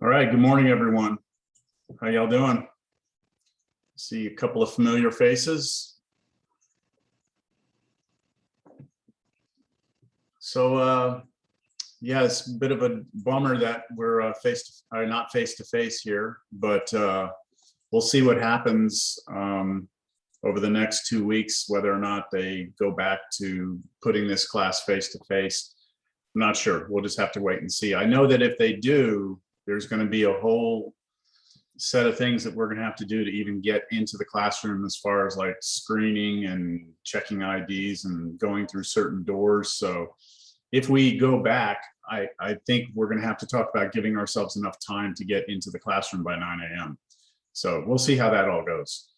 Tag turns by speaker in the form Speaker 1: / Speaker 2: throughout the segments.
Speaker 1: All right, good morning, everyone. How y'all doing? See a couple of familiar faces. So, yeah, it's a bit of a bummer that we're not face to face here, but we'll see what happens over the next 2 weeks, whether or not they go back to putting this class face to face. I'm not sure. We'll just have to wait and see. I know that if they do, there's going to be a whole set of things that we're going to have to do to even get into the classroom, as far as like screening and checking IDs and going through certain doors. So if we go back, I think we're going to have to talk about giving ourselves enough time to get into the classroom by 9 a.m. So we'll see how that all goes.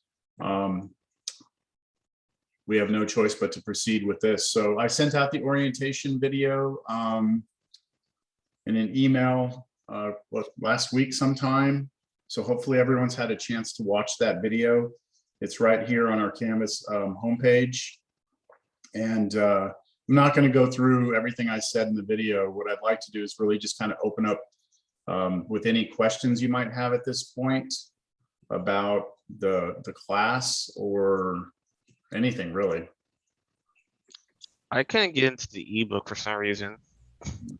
Speaker 1: We have no choice but to proceed with this. So I sent out the orientation video in an email last week sometime. So hopefully everyone's had a chance to watch that video. It's right here on our Canvas homepage. And I'm not going to go through everything I said in the video. What I'd like to do is really just kind of open up with any questions you might have at this point about the class or anything really.
Speaker 2: I couldn't get into the ebook for some reason.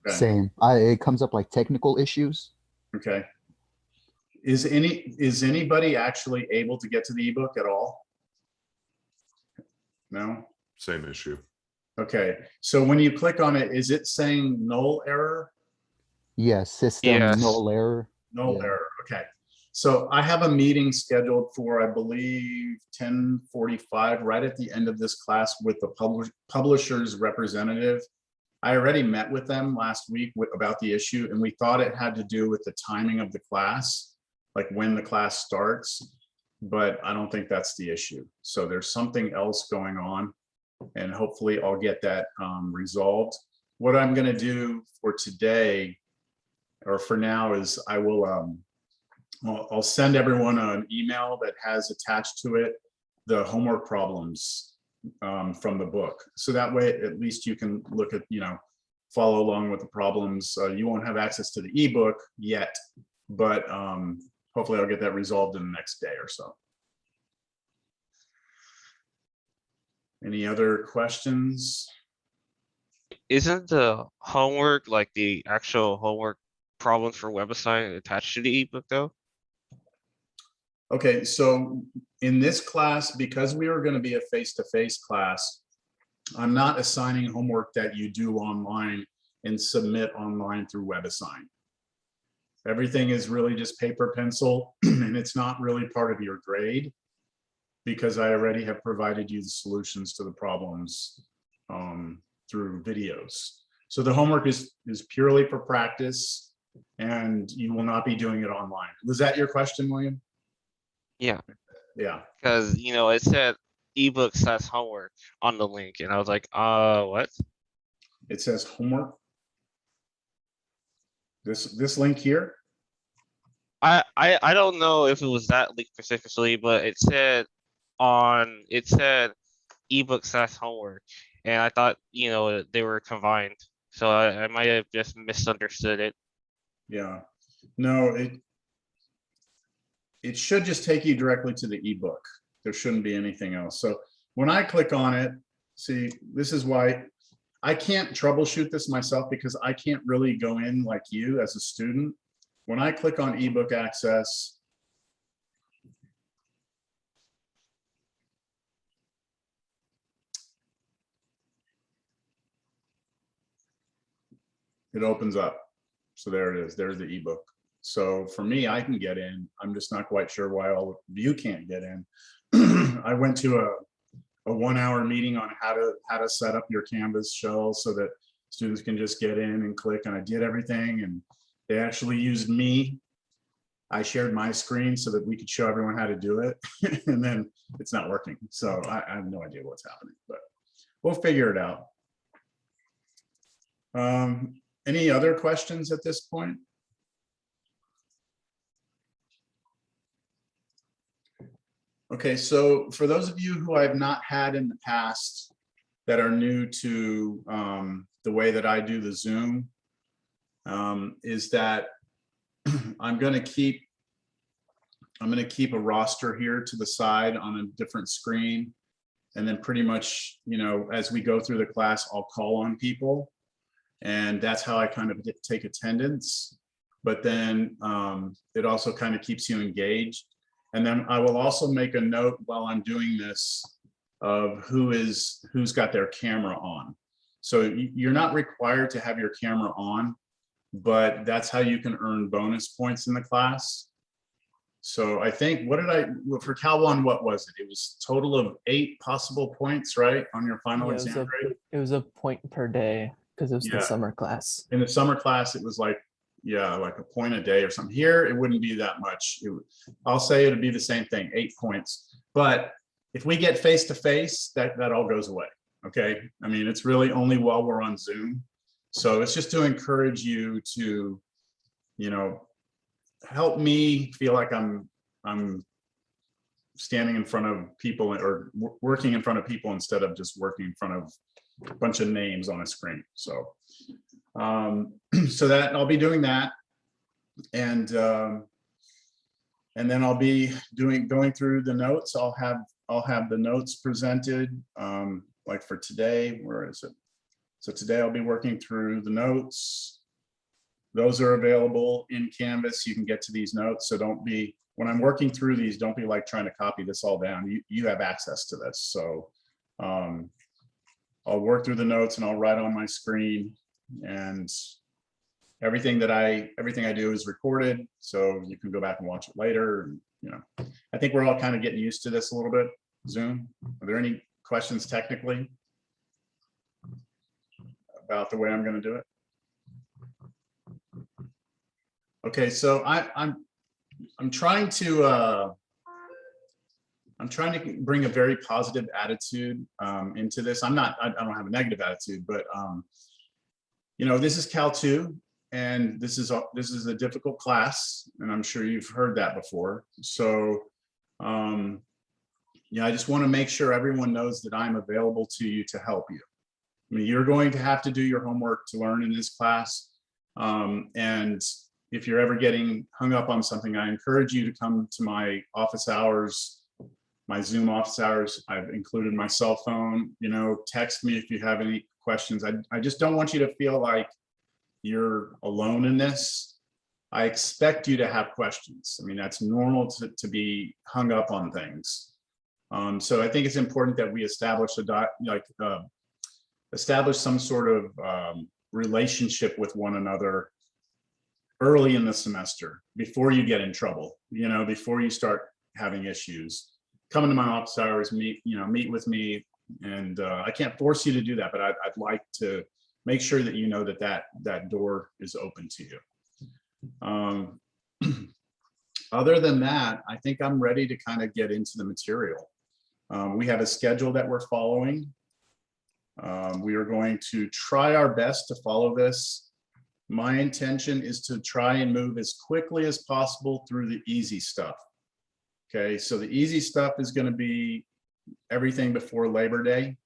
Speaker 1: Okay.
Speaker 3: Same. It comes up like technical issues.
Speaker 1: Okay. Is anybody actually able to get to the ebook at all? No?
Speaker 4: Same issue.
Speaker 1: Okay. So when you click on it, is it saying null error?
Speaker 3: Yes, system
Speaker 2: Yes.
Speaker 3: null error.
Speaker 1: Null
Speaker 3: Yeah.
Speaker 1: error. Okay. So I have a meeting scheduled for, I believe, 10:45, right at the end of this class, with the publisher's representative. I already met with them last week about the issue, and we thought it had to do with the timing of the class, like when the class starts, but I don't think that's the issue. So there's something else going on, and hopefully I'll get that resolved. What I'm going to do for today, or for now, is I will I'll send everyone an email that has attached to it the homework problems from the book. So that way, at least you can look at, follow along with the problems. You won't have access to the ebook yet, but hopefully I'll get that resolved in the next day or so. Any other questions?
Speaker 2: Isn't the homework, like the actual homework problems for website, attached to the ebook though?
Speaker 1: Okay, so in this class, because we are going to be a face-to-face class, I'm not assigning homework that you do online and submit online through WebAssign. Everything is really just paper, pencil, and it's not really part of your grade, because I already have provided you the solutions to the problems through videos. So the homework is purely for practice, and you will not be doing it online. Was that your question, William?
Speaker 2: Yeah.
Speaker 1: Yeah.
Speaker 2: Because it said ebook / homework on the link, and I was like, what?
Speaker 1: It says homework. This link here.
Speaker 2: I don't know if it was that link specifically, but it said ebook / homework, and I thought they were combined, so I might have just misunderstood it.
Speaker 1: Yeah. No, it should just take you directly to the ebook. There shouldn't be anything else. So when I click on it, see, this is why I can't troubleshoot this myself, because I can't really go in like you as a student. When I click on ebook access, it opens up. So there it is. There's the ebook. So for me, I can get in. I'm just not quite sure why all of you can't get in. I went to a 1-hour meeting on how to set up your Canvas shell so that students can just get in and click, and I did everything, and they actually used me. I shared my screen so that we could show everyone how to do it, and then it's not working. So I have no idea what's happening, but we'll figure it out. Any other questions at this point? Okay, so for those of you who I have not had in the past that are new to the way that I do the Zoom, is that I'm going to keep a roster here to the side on a different screen. And then pretty much, as we go through the class, I'll call on people. And that's how I kind of take attendance. But then it also kind of keeps you engaged. And then I will also make a note while I'm doing this of who's got their camera on. So you're not required to have your camera on, but that's how you can earn bonus points in the class. So I think, for Cal 1, what was it? It was total of 8 possible points, right? On your final exam grade?
Speaker 4: It was a point per day because it was
Speaker 1: Yeah.
Speaker 4: the summer class.
Speaker 1: In the summer class, it was like a point a day or something. Here, it wouldn't be that much. I'll say it'd be the same thing, 8 points. But if we get face-to-face, that all goes away, okay? I mean, it's really only while we're on Zoom. So it's just to encourage you to, help me feel like I'm standing in front of people or working in front of people instead of just working in front of a bunch of names on a screen. So so that I'll be doing that, and then I'll be going through the notes. I'll have the notes presented, like for today. Where is it? So today I'll be working through the notes. Those are available in Canvas. You can get to these notes. So when I'm working through these, don't be like trying to copy this all down. You have access to this. So I'll work through the notes and I'll write on my screen, and everything I do is recorded. So you can go back and watch it later. And, I think we're all kind of getting used to this a little bit. Zoom. Are there any questions technically about the way I'm going to do it? Okay, so I'm trying to bring a very positive attitude into this. I don't have a negative attitude, but this is Cal 2, and this is a difficult class, and I'm sure you've heard that before. So I just want to make sure everyone knows that I'm available to you to help you. I mean, you're going to have to do your homework to learn in this class, and if you're ever getting hung up on something, I encourage you to come to my office hours, my Zoom office hours. I've included my cell phone, text me if you have any questions. I just don't want you to feel like you're alone in this. I expect you to have questions. I mean, that's normal to be hung up on things. So I think it's important that we establish establish some sort of relationship with one another early in the semester, before you get in trouble, before you start having issues. Come into my office hours, meet with me, and I can't force you to do that, but I'd like to make sure that you know that door is open to you. Other than that, I think I'm ready to kind of get into the material. We have a schedule that we're following. We are going to try our best to follow this. My intention is to try and move as quickly as possible through the easy stuff. Okay, so the easy stuff is going to be everything before Labor Day.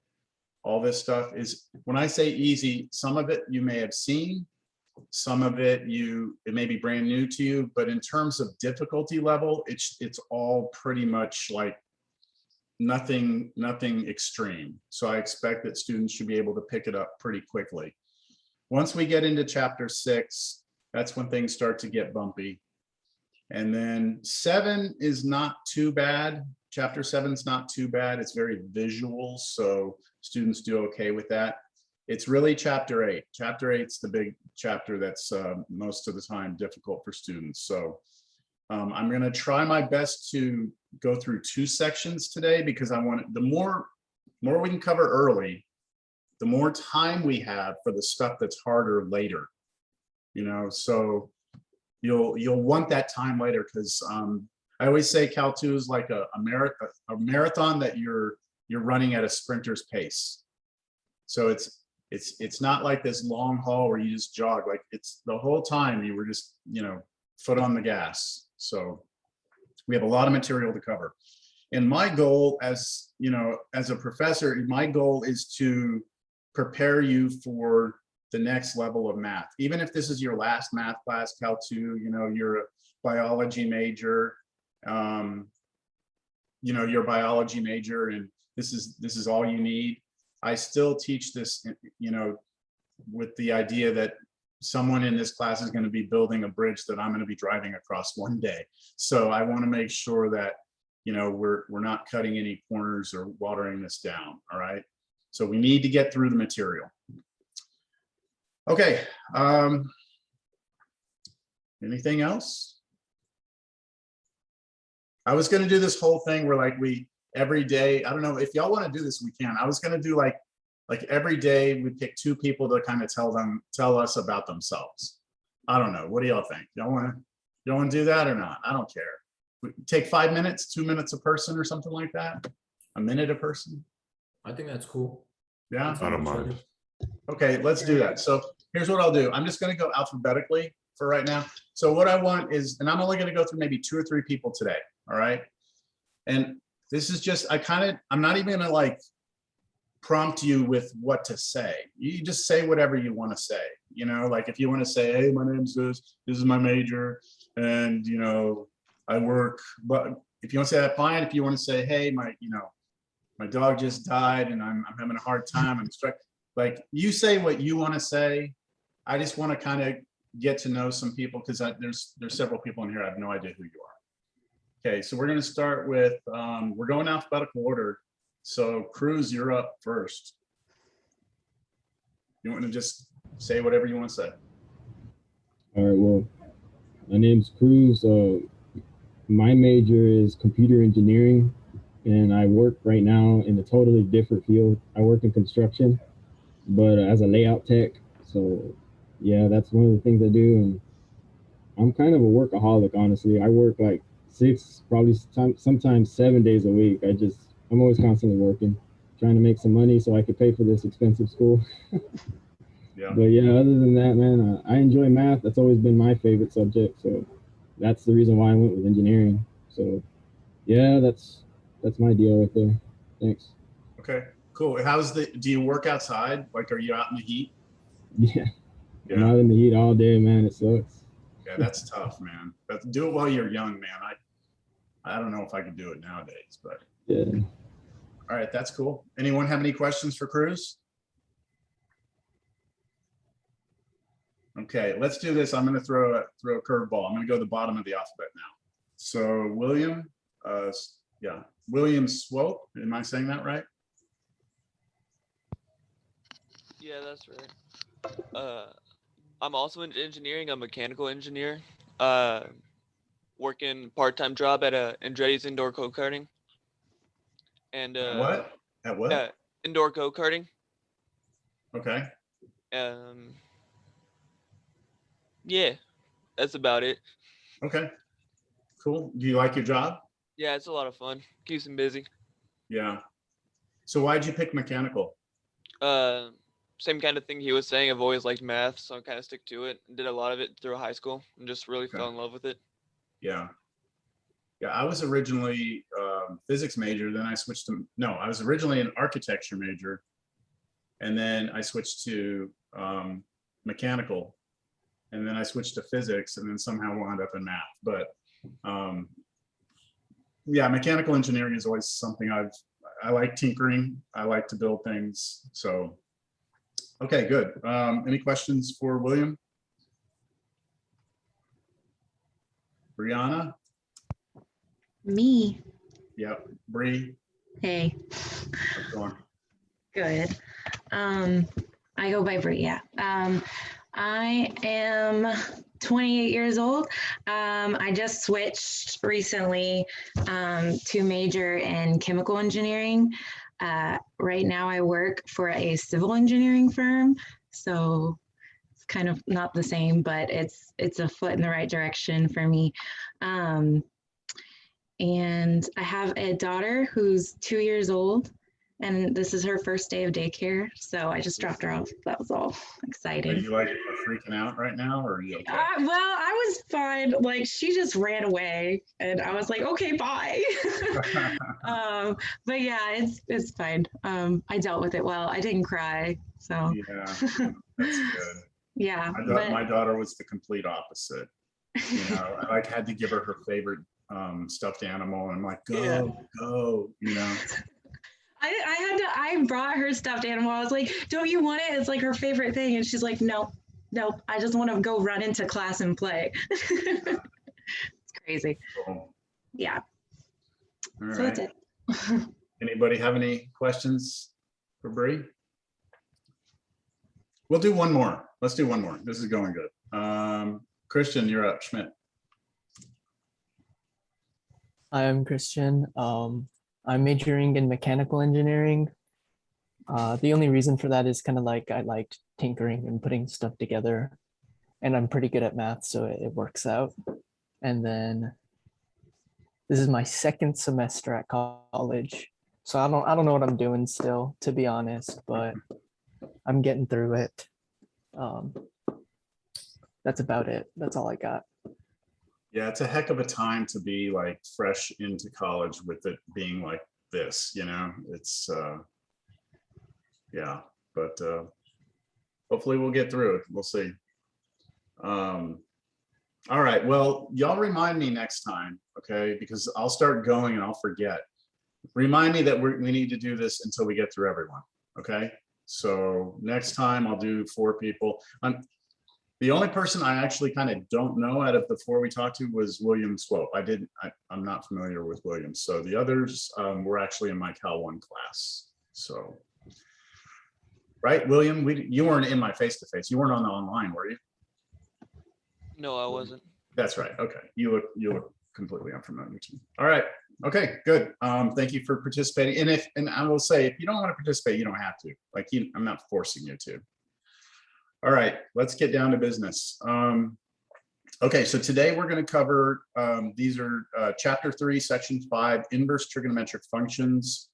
Speaker 1: All this stuff is, when I say easy, some of it you may have seen, some of it may be brand new to you, but in terms of difficulty level, it's all pretty much like nothing extreme. So I expect that students should be able to pick it up pretty quickly. Once we get into chapter 6, that's when things start to get bumpy. And then 7 is not too bad. Chapter 7 is not too bad. It's very visual, so students do okay with that. It's really chapter 8. Chapter 8's the big chapter that's most of the time difficult for students. So I'm going to try my best to go through 2 sections today, because I want the more we can cover early, the more time we have for the stuff that's harder later. So you'll want that time later, because I always say Cal 2 is like a marathon that you're running at a sprinter's pace. So it's not like this long haul where you just jog. Like, it's the whole time you were just foot on the gas. So we have a lot of material to cover, and my goal as a professor, my goal is to prepare you for the next level of math. Even if this is your last math class, Cal 2, you're a biology major, you're a biology major and this is all you need. I still teach this, with the idea that someone in this class is going to be building a bridge that I'm going to be driving across one day. So I want to make sure that, we're not cutting any corners or watering this down. All right. So we need to get through the material. Okay. Anything else? I was going to do this whole thing where like every day, I don't know if y'all want to do this, we can. I was going to do like every day we pick 2 people to kind of tell us about themselves. I don't know. What do y'all think? Y'all want to do that or not? I don't care. We take 5 minutes, 2 minutes a person or something like that. A minute a person.
Speaker 5: I think that's cool.
Speaker 1: Yeah.
Speaker 6: I don't mind.
Speaker 1: Okay, let's do that. So here's what I'll do. I'm just going to go alphabetically for right now. So what I want is, and I'm only going to go through maybe 2 or 3 people today. All right. And this is just, I'm not even going to like prompt you with what to say. You just say whatever you want to say. Like if you want to say, hey, my name's this is my major, and I work, but if you want to say that, fine. If you want to say, hey, my dog just died and I'm having a hard time, I'm struck. Like you say what you want to say. I just want to kind of get to know some people because there's several people in here. I have no idea who you are. Okay, so we're going to start with, we're going alphabetical order. So Cruz, you're up first. You want to just say whatever you want to say?
Speaker 7: All right, well, my name's Cruz. My major is computer engineering, and I work right now in a totally different field. I work in construction, but as a layout tech. So yeah, that's one of the things I do. And I'm kind of a workaholic, honestly. I work like 6, probably sometimes 7 days a week. I'm always constantly working, trying to make some money so I could pay for this expensive school.
Speaker 1: Yeah.
Speaker 7: But yeah, other than that, man, I enjoy math. That's always been my favorite subject. So that's the reason why I went with engineering. So yeah, that's my deal right there. Thanks.
Speaker 1: Okay, cool. Do you work outside? Like, are you out in the heat?
Speaker 7: Yeah.
Speaker 1: Yeah.
Speaker 7: I'm out in the heat all day, man. It sucks.
Speaker 1: Yeah, that's tough, man. But do it while you're young, man. I don't know if I could do it nowadays, but
Speaker 7: Yeah.
Speaker 1: all right, that's cool. Anyone have any questions for Cruz? Okay, let's do this. I'm going to throw a curveball. I'm going to go to the bottom of the alphabet now. So William, William Swope. Am I saying that right?
Speaker 8: Yeah, that's right. I'm also in engineering. I'm a mechanical engineer. Working part-time job at Andretti's indoor go-karting. And
Speaker 1: At what? At what?
Speaker 8: Indoor go-karting.
Speaker 1: Okay.
Speaker 8: Yeah, that's about it.
Speaker 1: Okay. Cool. Do you like your job?
Speaker 8: Yeah, it's a lot of fun. Keeps me busy.
Speaker 1: Yeah. So why'd you pick mechanical?
Speaker 8: Same kind of thing he was saying. I've always liked math, so I kind of stick to it. Did a lot of it through high school and just really fell in love with it.
Speaker 1: Yeah. Yeah, I was originally physics major, then I switched to, no, I was originally an architecture major, and then I switched to mechanical, and then I switched to physics, and then somehow wound up in math. But yeah, mechanical engineering is always something I like tinkering. I like to build things. So, okay, good. Any questions for William? Brianna?
Speaker 9: Me.
Speaker 1: Yep. Bree?
Speaker 9: Hey,
Speaker 1: How's it going?
Speaker 9: good. I go by Brie, yeah. I am 28 years old. I just switched recently to major in chemical engineering. Right now I work for a civil engineering firm, so it's kind of not the same, but it's a foot in the right direction for me. And I have a daughter who's 2 years old, and this is her first day of daycare. So I just dropped her off. That was all
Speaker 1: Are
Speaker 9: exciting.
Speaker 1: you like freaking out right now, or are you okay?
Speaker 9: Well, I was fine. Like she just ran away, and I was like, okay, bye. But yeah, it's fine. I dealt with it well. I didn't cry, so
Speaker 1: Yeah, that's good.
Speaker 9: yeah.
Speaker 1: My daughter was the complete opposite. You know, I like had to give her favorite stuffed animal, and I'm like, go,
Speaker 9: Yeah.
Speaker 1: go, you know.
Speaker 9: I brought her stuffed animal. I was like, don't you want it? It's like her favorite thing. And she's like, no, nope. I just want to go run into class and play. It's crazy.
Speaker 1: Cool.
Speaker 9: Yeah.
Speaker 1: All
Speaker 9: So
Speaker 1: right.
Speaker 9: that's it.
Speaker 1: Anybody have any questions for Bree? We'll do one more. Let's do one more. This is going good. Christian, you're up. Schmidt.
Speaker 4: I'm Christian. I'm majoring in mechanical engineering. The only reason for that is kind of like I liked tinkering and putting stuff together, and I'm pretty good at math, so it works out. And then this is my second semester at college, so I don't know what I'm doing still, to be honest, but I'm getting through it. That's about it. That's all I got.
Speaker 1: Yeah, it's a heck of a time to be like fresh into college with it being like this, you know, it's yeah, but hopefully we'll get through it. We'll see. All right, well, y'all remind me next time, okay? Because I'll start going and I'll forget. Remind me that we need to do this until we get through everyone, okay? So next time I'll do 4 people. The only person I actually kind of don't know out of the 4 we talked to was William Swope. I'm not familiar with William. So the others were actually in my Cal 1 class. So, right, William, you weren't in my face-to-face. You weren't on the online, were you?
Speaker 8: No, I wasn't.
Speaker 1: That's right. Okay. You look completely unfamiliar to me. All right. Okay, good. Thank you for participating. And I will say, if you don't want to participate, you don't have to. Like, I'm not forcing you to. All right, let's get down to business. Okay, so today we're going to cover, these are chapter 3, section 5, inverse trigonometric functions,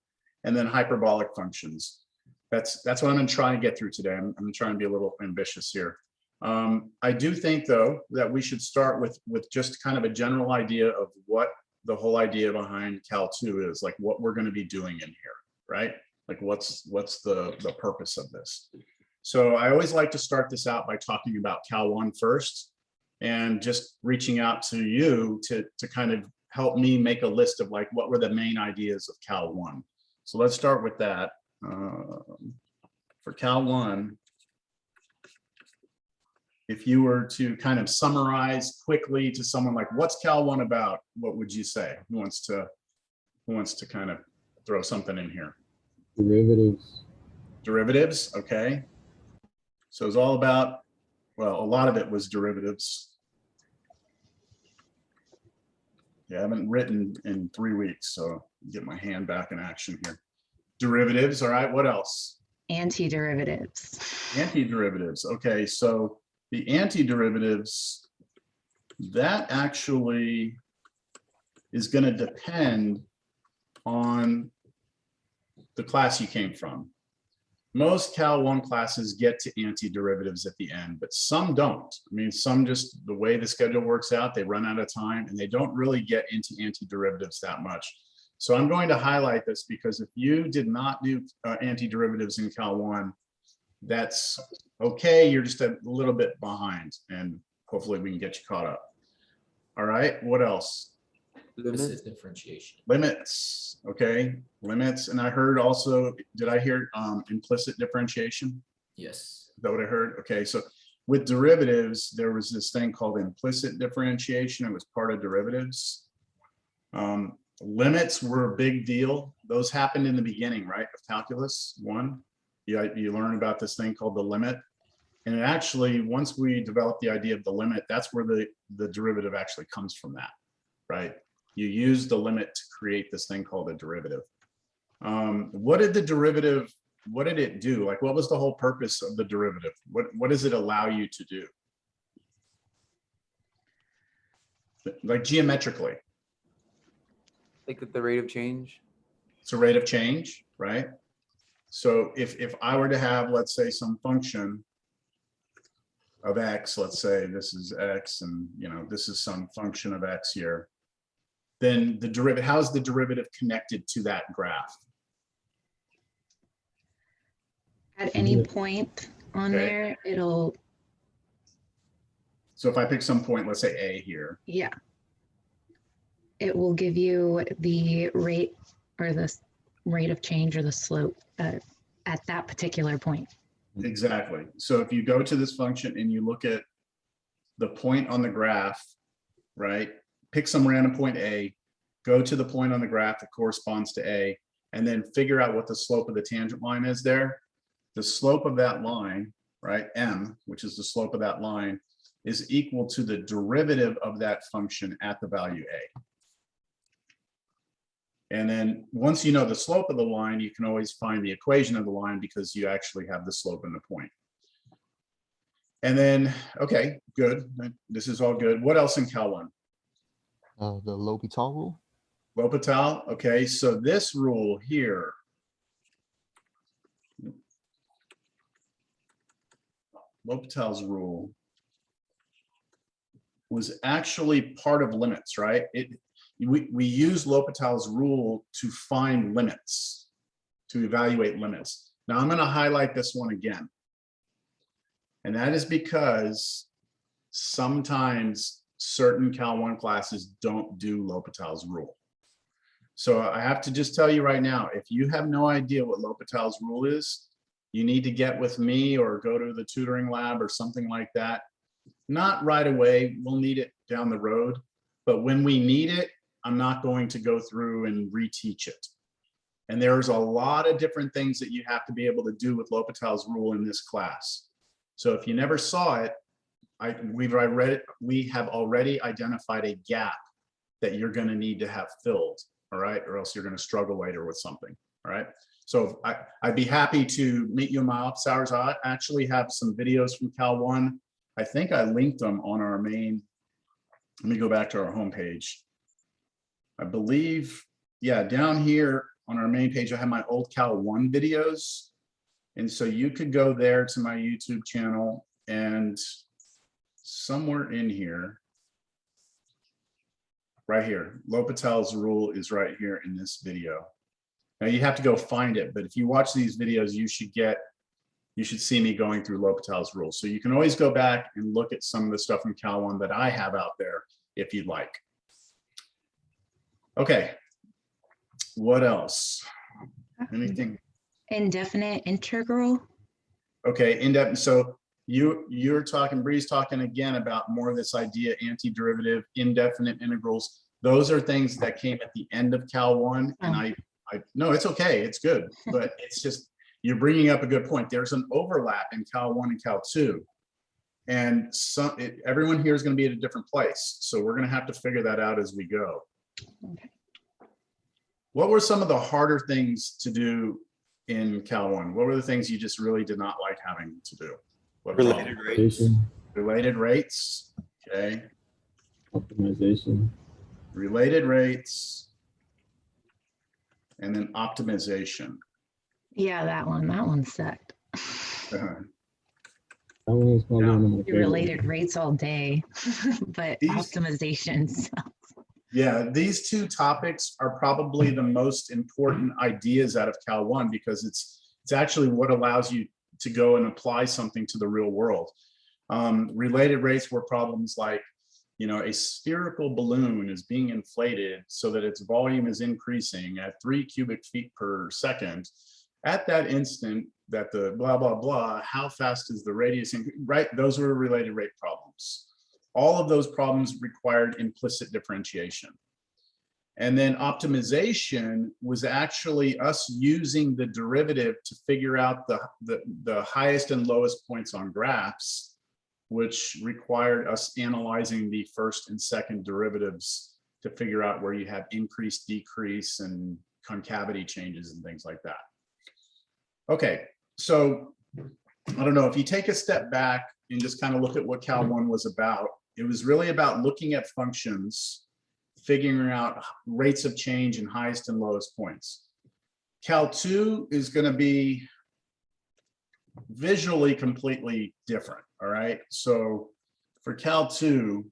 Speaker 1: and then hyperbolic functions. That's what I'm going to try and get through today. I'm going to try and be a little ambitious here. I do think, though, that we should start with just kind of a general idea of what the whole idea behind Cal 2 is, like what we're going to be doing in here, right? Like what's the purpose of this? So I always like to start this out by talking about Cal 1 first, and just reaching out to you to kind of help me make a list of like what were the main ideas of Cal 1. So let's start with that. For Cal 1, if you were to kind of summarize quickly to someone like, what's Cal 1 about? What would you say? Who wants to kind of throw something in here?
Speaker 7: Derivatives.
Speaker 1: Derivatives, okay. So it's all about, well, a lot of it was derivatives. Yeah, I haven't written in 3 weeks, so get my hand back in action here. Derivatives, all right, what else?
Speaker 9: Antiderivatives.
Speaker 1: Antiderivatives, okay, so the antiderivatives, that actually is going to depend on the class you came from. Most Cal 1 classes get to antiderivatives at the end, but some don't. I mean, some just, the way the schedule works out, they run out of time and they don't really get into antiderivatives that much. So I'm going to highlight this because if you did not do antiderivatives in Cal 1, that's okay. You're just a little bit behind and hopefully we can get you caught up. All right, what else?
Speaker 5: Implicit differentiation.
Speaker 1: Limits, okay, limits. And I heard also, did I hear implicit differentiation?
Speaker 5: Yes.
Speaker 1: Is that what I heard? Okay, so with derivatives, there was this thing called implicit differentiation. It was part of derivatives. Limits were a big deal. Those happened in the beginning, right, of calculus 1. You learn about this thing called the limit. And it actually, once we developed the idea of the limit, that's where the derivative actually comes from that, right? You use the limit to create this thing called a derivative. What did the derivative, what did it do? Like, what was the whole purpose of the derivative? What does it allow you to do? Like geometrically.
Speaker 6: Like the rate of change.
Speaker 1: It's a rate of change, right? So if I were to have, let's say, some function of X, let's say this is X and, this is some function of X here, then the derivative, how's the derivative connected to that graph?
Speaker 9: At any point on
Speaker 1: Okay.
Speaker 9: there, it'll,
Speaker 1: So if I pick some point, let's say A here,
Speaker 9: yeah. It will give you the rate or the rate of change or the slope at that particular point.
Speaker 1: exactly. So if you go to this function and you look at the point on the graph, right? Pick some random point A, go to the point on the graph that corresponds to A, and then figure out what the slope of the tangent line is there. The slope of that line, right, M, which is the slope of that line, is equal to the derivative of that function at the value A. And then once you know the slope of the line, you can always find the equation of the line because you actually have the slope and the point. And then, okay, good. This is all good. What else in Cal 1?
Speaker 3: The L'Hopital rule.
Speaker 1: L'Hopital, okay, so this rule here. L'Hopital's rule was actually part of limits, right? We use L'Hopital's rule to find limits, to evaluate limits. Now I'm going to highlight this one again. And that is because sometimes certain Cal 1 classes don't do L'Hopital's rule. So I have to just tell you right now, if you have no idea what L'Hopital's rule is, you need to get with me or go to the tutoring lab or something like that. Not right away, we'll need it down the road, but when we need it, I'm not going to go through and reteach it. And there's a lot of different things that you have to be able to do with L'Hopital's rule in this class. So if you never saw it, we have already identified a gap that you're going to need to have filled, all right? Or else you're going to struggle later with something, all right? So I'd be happy to meet you in my office hours. I actually have some videos from Cal 1. I think I linked them on our main, let me go back to our homepage. I believe, yeah, down here on our main page, I have my old Cal 1 videos. And so you could go there to my YouTube channel and somewhere in here, right here, L'Hopital's rule is right here in this video. Now you have to go find it, but if you watch these videos, you should see me going through L'Hopital's rule. So you can always go back and look at some of the stuff from Cal 1 that I have out there if you'd like. Okay, what else? Anything?
Speaker 9: Indefinite integral.
Speaker 1: Okay, in-depth. So you're talking, Bree's talking again about more of this idea, antiderivative, indefinite integrals. Those are things that came at the end of Cal 1, and I no, it's okay, it's good, but it's just, you're bringing up a good point. There's an overlap in Cal 1 and Cal 2. And everyone here is going to be at a different place. So we're going to have to figure that out as we go.
Speaker 9: Okay.
Speaker 1: What were some of the harder things to do in Cal 1? What were the things you just really did not like having to do?
Speaker 2: Related rates.
Speaker 1: Related rates, okay.
Speaker 7: Optimization.
Speaker 1: Related rates. And then optimization.
Speaker 9: Yeah, that one sucked.
Speaker 7: That one was probably one of my
Speaker 9: You
Speaker 7: favorite.
Speaker 9: related rates all day, but
Speaker 1: These-
Speaker 9: optimizations.
Speaker 1: Yeah, these two topics are probably the most important ideas out of Cal 1 because it's actually what allows you to go and apply something to the real world. Related rates were problems like, a spherical balloon is being inflated so that its volume is increasing at 3 cubic feet per second. At that instant that the blah, blah, blah, how fast is the radius? Right, those were related rate problems. All of those problems required implicit differentiation. And then optimization was actually us using the derivative to figure out the highest and lowest points on graphs, which required us analyzing the first and second derivatives to figure out where you have increase, decrease, and concavity changes and things like that. Okay, so I don't know, if you take a step back and just kind of look at what Cal 1 was about, it was really about looking at functions, figuring out rates of change and highest and lowest points. Cal 2 is going to be visually completely different. All right. So for Cal 2,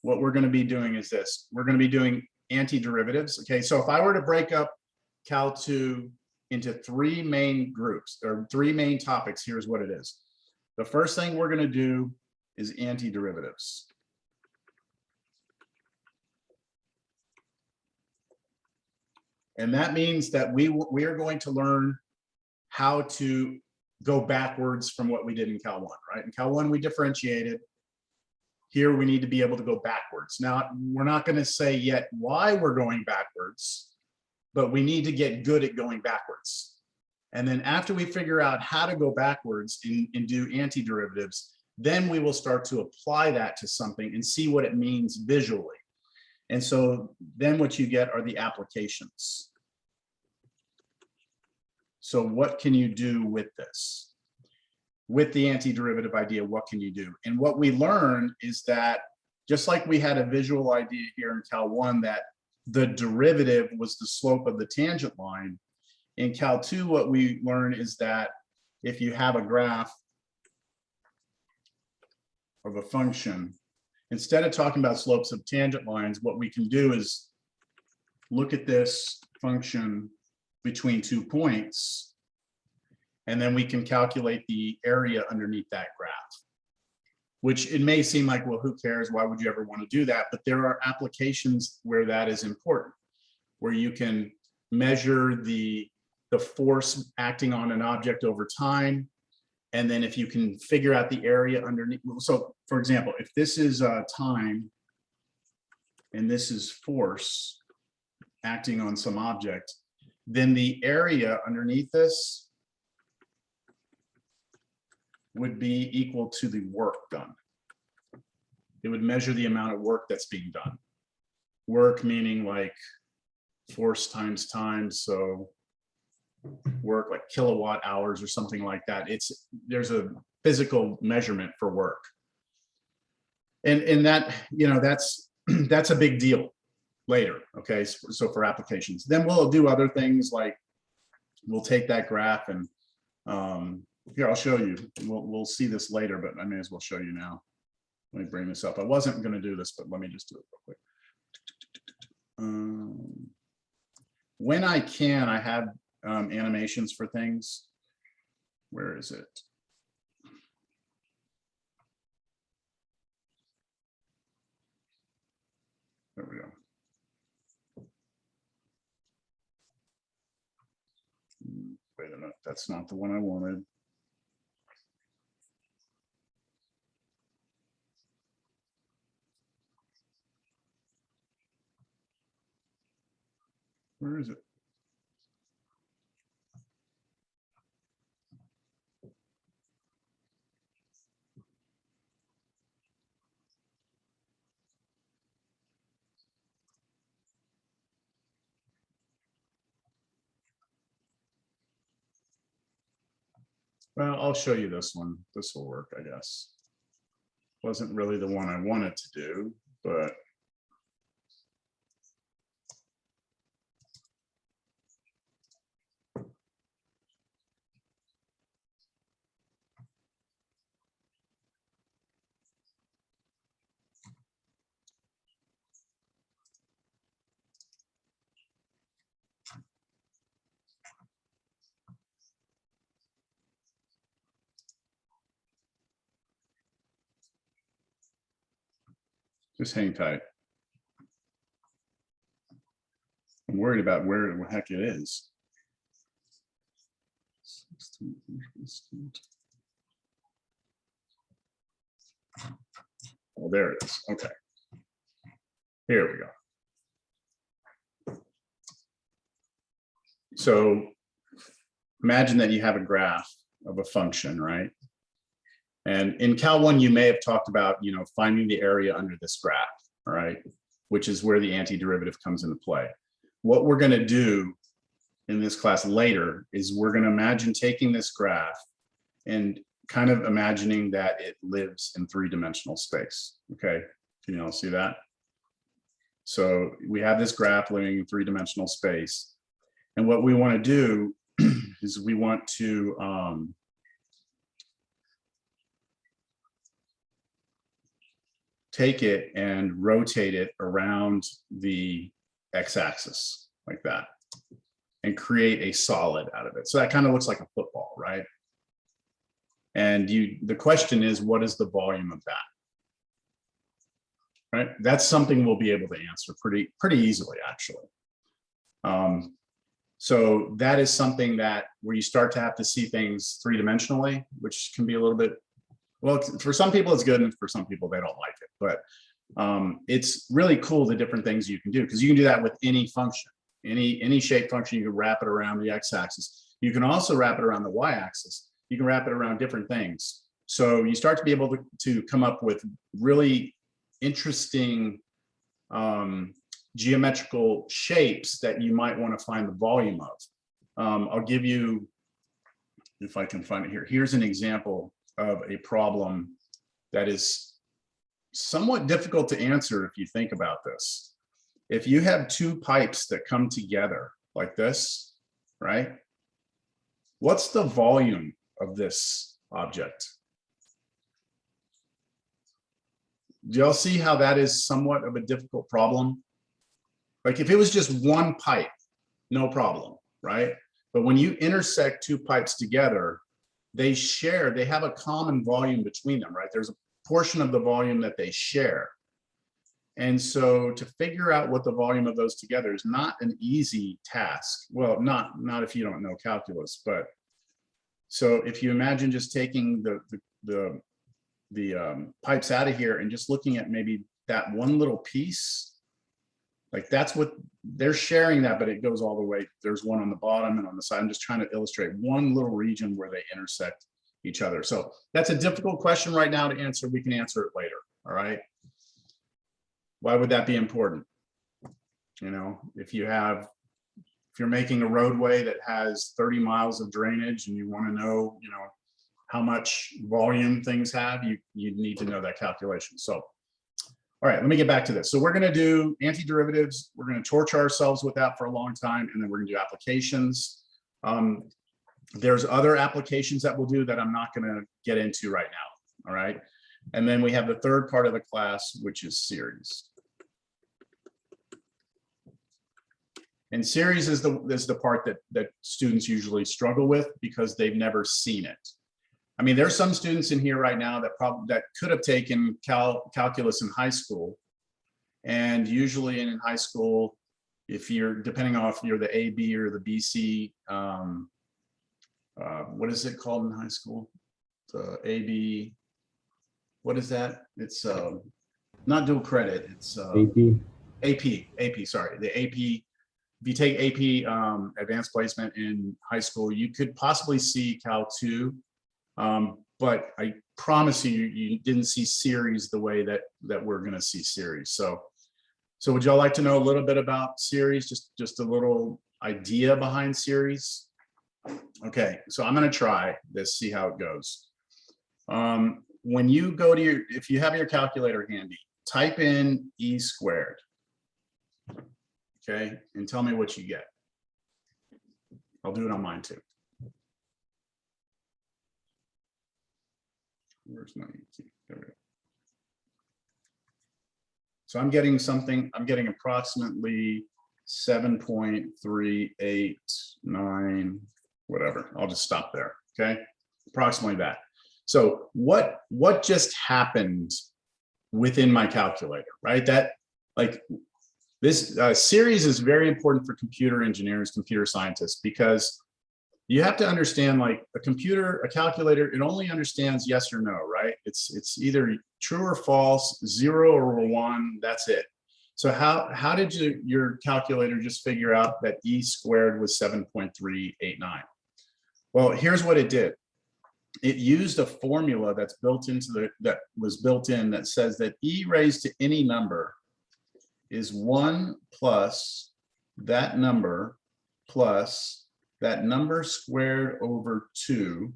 Speaker 1: what we're going to be doing is this. We're going to be doing antiderivatives. Okay. So if I were to break up Cal 2 into 3 main groups or 3 main topics, here's what it is. The first thing we're going to do is antiderivatives. And that means that we are going to learn how to go backwards from what we did in Cal 1, right? In Cal 1, we differentiated. Here, we need to be able to go backwards. Now, we're not going to say yet why we're going backwards, but we need to get good at going backwards. And then after we figure out how to go backwards and do antiderivatives, then we will start to apply that to something and see what it means visually. And so then what you get are the applications. So what can you do with this? With the antiderivative idea, what can you do? And what we learned is that just like we had a visual idea here in Cal 1 that the derivative was the slope of the tangent line, in Cal 2, what we learn is that if you have a graph of a function, instead of talking about slopes of tangent lines, what we can do is look at this function between 2 points, and then we can calculate the area underneath that graph, which it may seem like, well, who cares? Why would you ever want to do that? But there are applications where that is important, where you can measure the force acting on an object over time. And then if you can figure out the area underneath, so for example, if this is time and this is force acting on some object, then the area underneath this would be equal to the work done. It would measure the amount of work that's being done. Work meaning like force times time, so work like kilowatt hours or something like that. There's a physical measurement for work. And that, you know, that's a big deal later. Okay, so for applications, then we'll do other things like we'll take that graph and here, I'll show you. We'll see this later, but I may as well show you now. Let me bring this up. I wasn't going to do this, but let me just do it real quick. When I can, I have animations for things. Where is it? There we go. Wait a minute, that's not the one I wanted. Where is it? Well, I'll show you this one. This will work, I guess. Wasn't really the one I wanted to do, but just hang tight. I'm worried about where the heck it is. Oh, there it is. Okay. Here we go. So imagine that you have a graph of a function, right? And in Cal 1, you may have talked about, you know, finding the area under this graph, all right, which is where the antiderivative comes into play. What we're going to do in this class later is we're going to imagine taking this graph and kind of imagining that it lives in 3-dimensional space. Okay, can you all see that? So we have this graph living in 3-dimensional space. And what we want to do is we want to take it and rotate it around the x-axis like that and create a solid out of it. So that kind of looks like a football, right? And the question is, what is the volume of that? Right? That's something we'll be able to answer pretty easily, actually. So that is something that where you start to have to see things three-dimensionally, which can be a little bit, well, for some people it's good, and for some people they don't like it. But it's really cool the different things you can do, because you can do that with any function, any shape function. You can wrap it around the x-axis. You can also wrap it around the y-axis. You can wrap it around different things. So you start to be able to come up with really interesting geometrical shapes that you might want to find the volume of. I'll give you, if I can find it here. Here's an example of a problem that is somewhat difficult to answer if you think about this. If you have two pipes that come together like this, right? What's the volume of this object? Do y'all see how that is somewhat of a difficult problem? Like if it was just one pipe, no problem, right? But when you intersect two pipes together, they have a common volume between them, right? There's a portion of the volume that they share. And so to figure out what the volume of those together is not an easy task. Well, not if you don't know calculus, but so if you imagine just taking the pipes out of here and just looking at maybe that one little piece, like that's what they're sharing that, but it goes all the way. There's one on the bottom and on the side. I'm just trying to illustrate one little region where they intersect each other. So that's a difficult question right now to answer. We can answer it later. All right. Why would that be important? You know, if you're making a roadway that has 30 miles of drainage and you want to know, you know, how much volume things have, you need to know that calculation. So, all right, let me get back to this. So we're going to do antiderivatives. We're going to torture ourselves with that for a long time, and then we're going to do applications. There's other applications that we'll do that I'm not going to get into right now. All right. And then we have the third part of the class, which is series. And series is the part that students usually struggle with because they've never seen it. I mean, there's some students in here right now that could have taken calculus in high school. And usually in high school, if you're, depending on if you're the AB or the BC, what is it called in high school? The AB, what is that? It's not dual credit, it's AP, sorry, the AP. If you take AP advanced placement in high school, you could possibly see Cal 2, but I promise you didn't see series the way that we're going to see series. So would y'all like to know a little bit about series? Just a little idea behind series. Okay, so I'm going to try this, see how it goes. When you go to if you have your calculator handy, type in E squared. Okay, and tell me what you get. I'll do it on mine too. Where's my E? There we go. So I'm getting something, I'm getting approximately 7.389, whatever. I'll just stop there. Okay, approximately that. So what just happened within my calculator, right? That, like, this series is very important for computer engineers, computer scientists, because you have to understand, like, a calculator, it only understands yes or no, right? It's either true or false, 0 or 1, that's it. So how did your calculator just figure out that E squared was 7.389? Well, here's what it did. It used a formula that's built into that says that E raised to any number is 1 plus that number plus that number squared over 2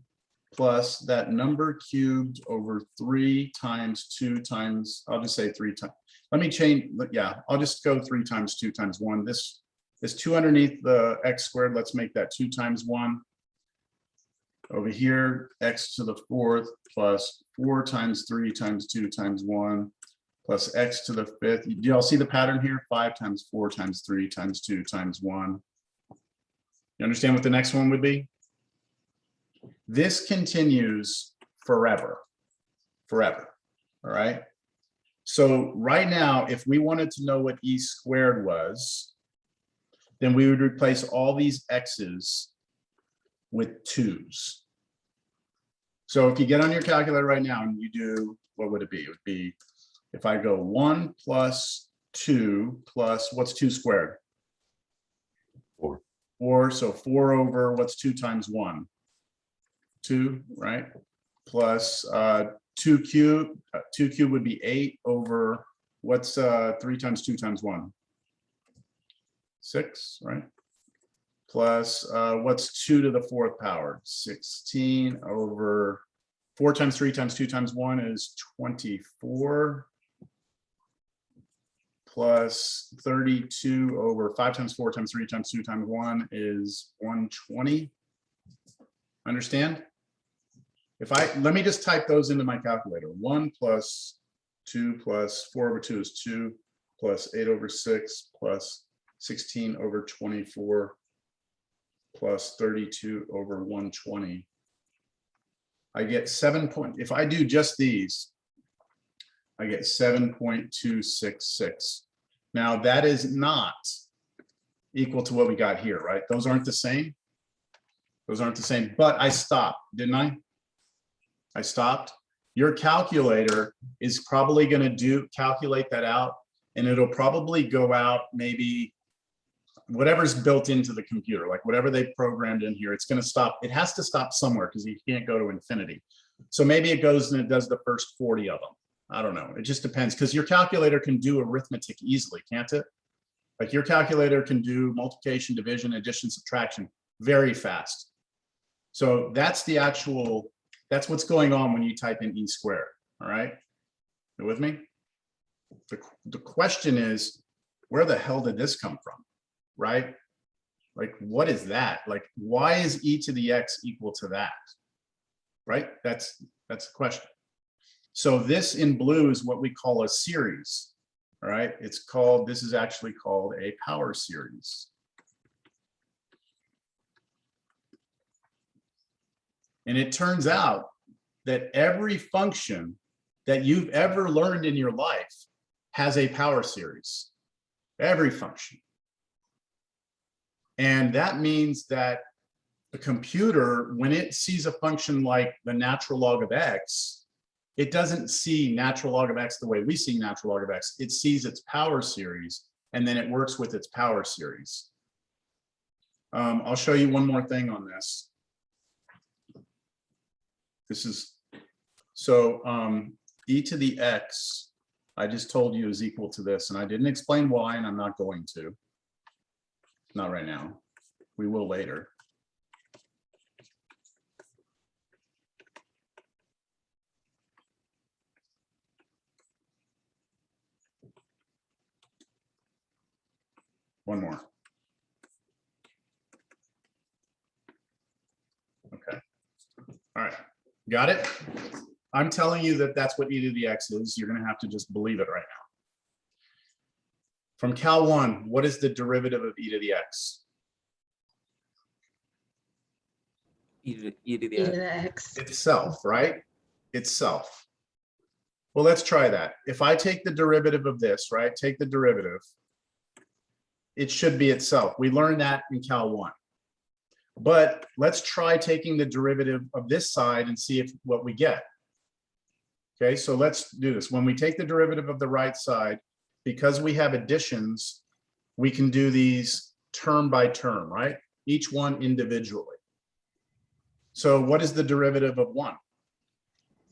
Speaker 1: plus that number cubed over 3 times 2 times, I'll just say 3 times. Let me change, yeah, I'll just go 3 times 2 times 1. This There's 2 underneath the x squared. Let's make that 2 times 1. Over here, x to the 4th plus 4 times 3 times 2 times 1 plus x to the 5th. Do y'all see the pattern here? 5 times 4 times 3 times 2 times 1. You understand what the next one would be? This continues forever, forever, all right? So right now, if we wanted to know what e squared was, then we would replace all these x's with 2's. So if you get on your calculator right now and you do, what would it be? It would be, if I go 1 plus 2 plus, what's 2 squared?
Speaker 6: 4.
Speaker 1: 4, so 4 over, what's 2 times 1? 2, right? Plus 2 cubed, 2 cubed would be 8 over, what's 3 times 2 times 1? 6, right? Plus what's 2 to the 4th power? 16 over 4 times 3 times 2 times 1 is 24. Plus 32 over 5 times 4 times 3 times 2 times 1 is 120. Understand? Let me just type those into my calculator. 1 plus 2 plus 4 over 2 is 2 plus 8 over 6 plus 16 over 24 plus 32 over 120. I get 7 if I do just these, I get 7.266. Now that is not equal to what we got here, right? Those aren't the same. Those aren't the same, but I stopped, didn't I? I stopped. Your calculator is probably going to calculate that out, and it'll probably go out maybe whatever's built into the computer, like whatever they programmed in here, it's going to stop. It has to stop somewhere because you can't go to infinity. So maybe it goes and it does the first 40 of them. I don't know. It just depends, because your calculator can do arithmetic easily, can't it? Like your calculator can do multiplication, division, addition, subtraction very fast. So that's the actual, that's what's going on when you type in e squared. All right. You with me? The question is, where the hell did this come from? Right? Like, what is that? Like, why is e to the x equal to that? Right? That's the question. So this in blue is what we call a series. All right. It's called, this is actually called a power series. And it turns out that every function that you've ever learned in your life has a power series. Every function. And that means that the computer, when it sees a function like the natural log of x, it doesn't see natural log of x the way we see natural log of x. It sees its power series, and then it works with its power series. I'll show you one more thing on this. This is, so e to the x, I just told you is equal to this, and I didn't explain why, and I'm not going to. Not right now. We will later. One more. Okay. All right. Got it? I'm telling you that that's what e to the x is. You're going to have to just believe it right now. From Cal 1, what is the derivative of e to the x?
Speaker 5: E to the
Speaker 9: E to the x.
Speaker 1: Itself, right? Itself. Well, let's try that. If I take the derivative of this, right? Take the derivative. It should be itself. We learned that in Cal 1. But let's try taking the derivative of this side and see if what we get. Okay, so let's do this. When we take the derivative of the right side, because we have additions, we can do these term by term, right? Each one individually. So what is the derivative of 1?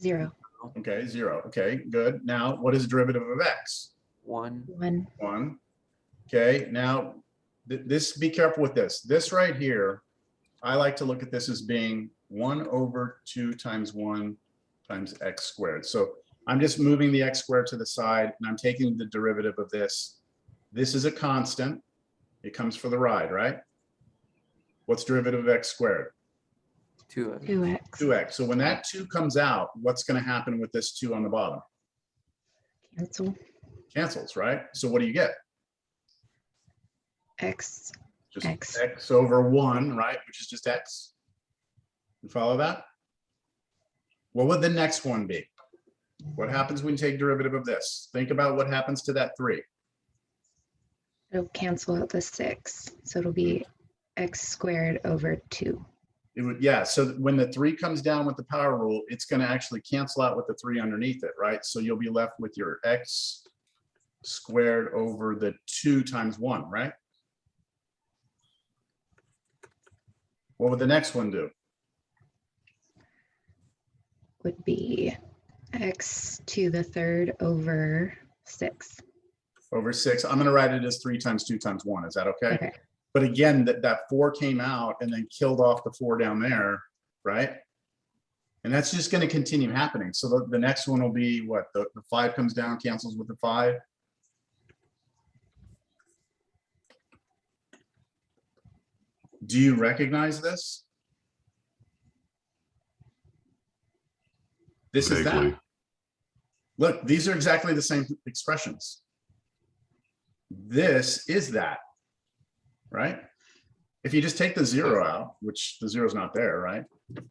Speaker 9: 0.
Speaker 1: Okay, 0. Okay, good. Now, what is the derivative of x?
Speaker 5: 1.
Speaker 9: 1.
Speaker 1: 1. Okay, now this, be careful with this. This right here, I like to look at this as being 1 over 2 times 1 times x squared. So I'm just moving the x squared to the side, and I'm taking the derivative of this. This is a constant. It comes for the ride, right? What's derivative of x squared?
Speaker 5: 2x.
Speaker 9: 2x.
Speaker 1: 2x. So when that 2 comes out, what's going to happen with this 2 on the bottom?
Speaker 9: Cancel.
Speaker 1: Cancels, right? So what do you get?
Speaker 9: X.
Speaker 1: Just
Speaker 9: X.
Speaker 1: x over 1, right? Which is just x. You follow that? What would the next one be? What happens when you take derivative of this? Think about what happens to that 3.
Speaker 9: It'll cancel out the 6. So it'll be x squared over 2.
Speaker 1: It would, yeah. So when the 3 comes down with the power rule, it's going to actually cancel out with the 3 underneath it, right? So you'll be left with your x squared over the 2 times 1, right? What would the next one do?
Speaker 9: Would be x to the 3rd over 6.
Speaker 1: Over 6. I'm going to write it as 3 times 2 times 1. Is that okay?
Speaker 9: Okay.
Speaker 1: But again, that 4 came out and then killed off the 4 down there, right? And that's just going to continue happening. So the next one will be what? The 5 comes down, cancels with the 5. Do you recognize this? This is that.
Speaker 6: Vaguely.
Speaker 1: Look, these are exactly the same expressions. This is that, right? If you just take the 0 out, which the 0 is not there, right?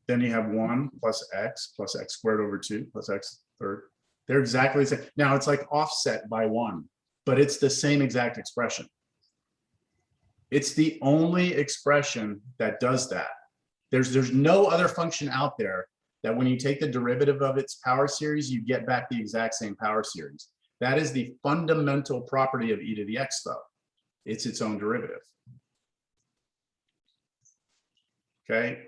Speaker 1: Then you have 1 plus x squared over 2 plus x third. They're exactly the same. Now it's like offset by 1, but it's the same exact expression. It's the only expression that does that. There's no other function out there that when you take the derivative of its power series, you get back the exact same power series. That is the fundamental property of e to the x, though. It's its own derivative. Okay,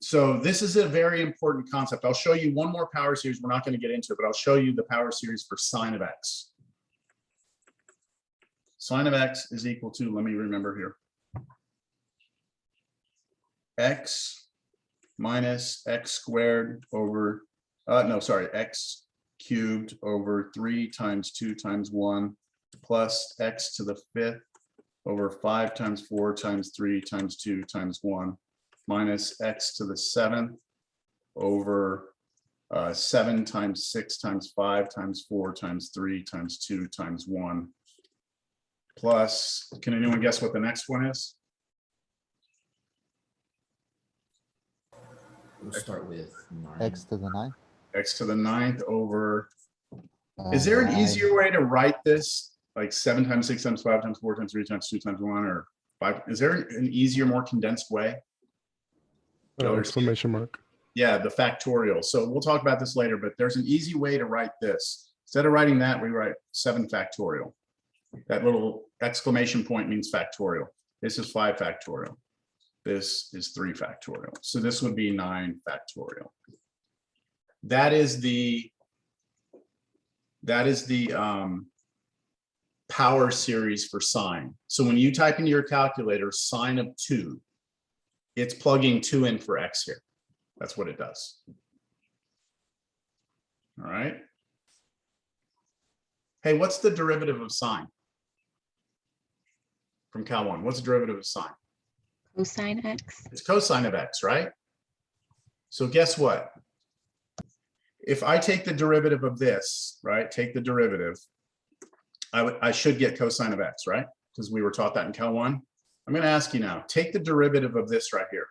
Speaker 1: so this is a very important concept. I'll show you one more power series. We're not going to get into it, but I'll show you the power series for sine of x. Sine of x is equal to, let me remember here, x minus x squared over, x cubed over 3 times 2 times 1 plus x to the 5th over 5 times 4 times 3 times 2 times 1 minus x to the 7th over 7 times 6 times 5 times 4 times 3 times 2 times 1 plus, can anyone guess what the next one is?
Speaker 10: We'll start with 9.
Speaker 3: X to the 9th.
Speaker 1: X to the 9th over, is there an easier way to write this? Like 7 times 6 times 5 times 4 times 3 times 2 times 1 or 5? Is there an easier, more condensed way?
Speaker 11: Exclamation mark.
Speaker 1: Yeah, the factorial. So we'll talk about this later, but there's an easy way to write this. Instead of writing that, we write 7 factorial. That little exclamation point means factorial. This is 5 factorial. This is 3 factorial. So this would be 9 factorial. That is the power series for sine. So when you type into your calculator sine of 2, it's plugging 2 in for x here. That's what it does. All right. Hey, what's the derivative of sine? From Cal 1, what's the derivative of sine?
Speaker 9: Cosine x.
Speaker 1: It's cosine of x, right? So guess what? If I take the derivative of this, right, take the derivative, I should get cosine of x, right? Because we were taught that in Cal 1. I'm going to ask you now, take the derivative of this right here.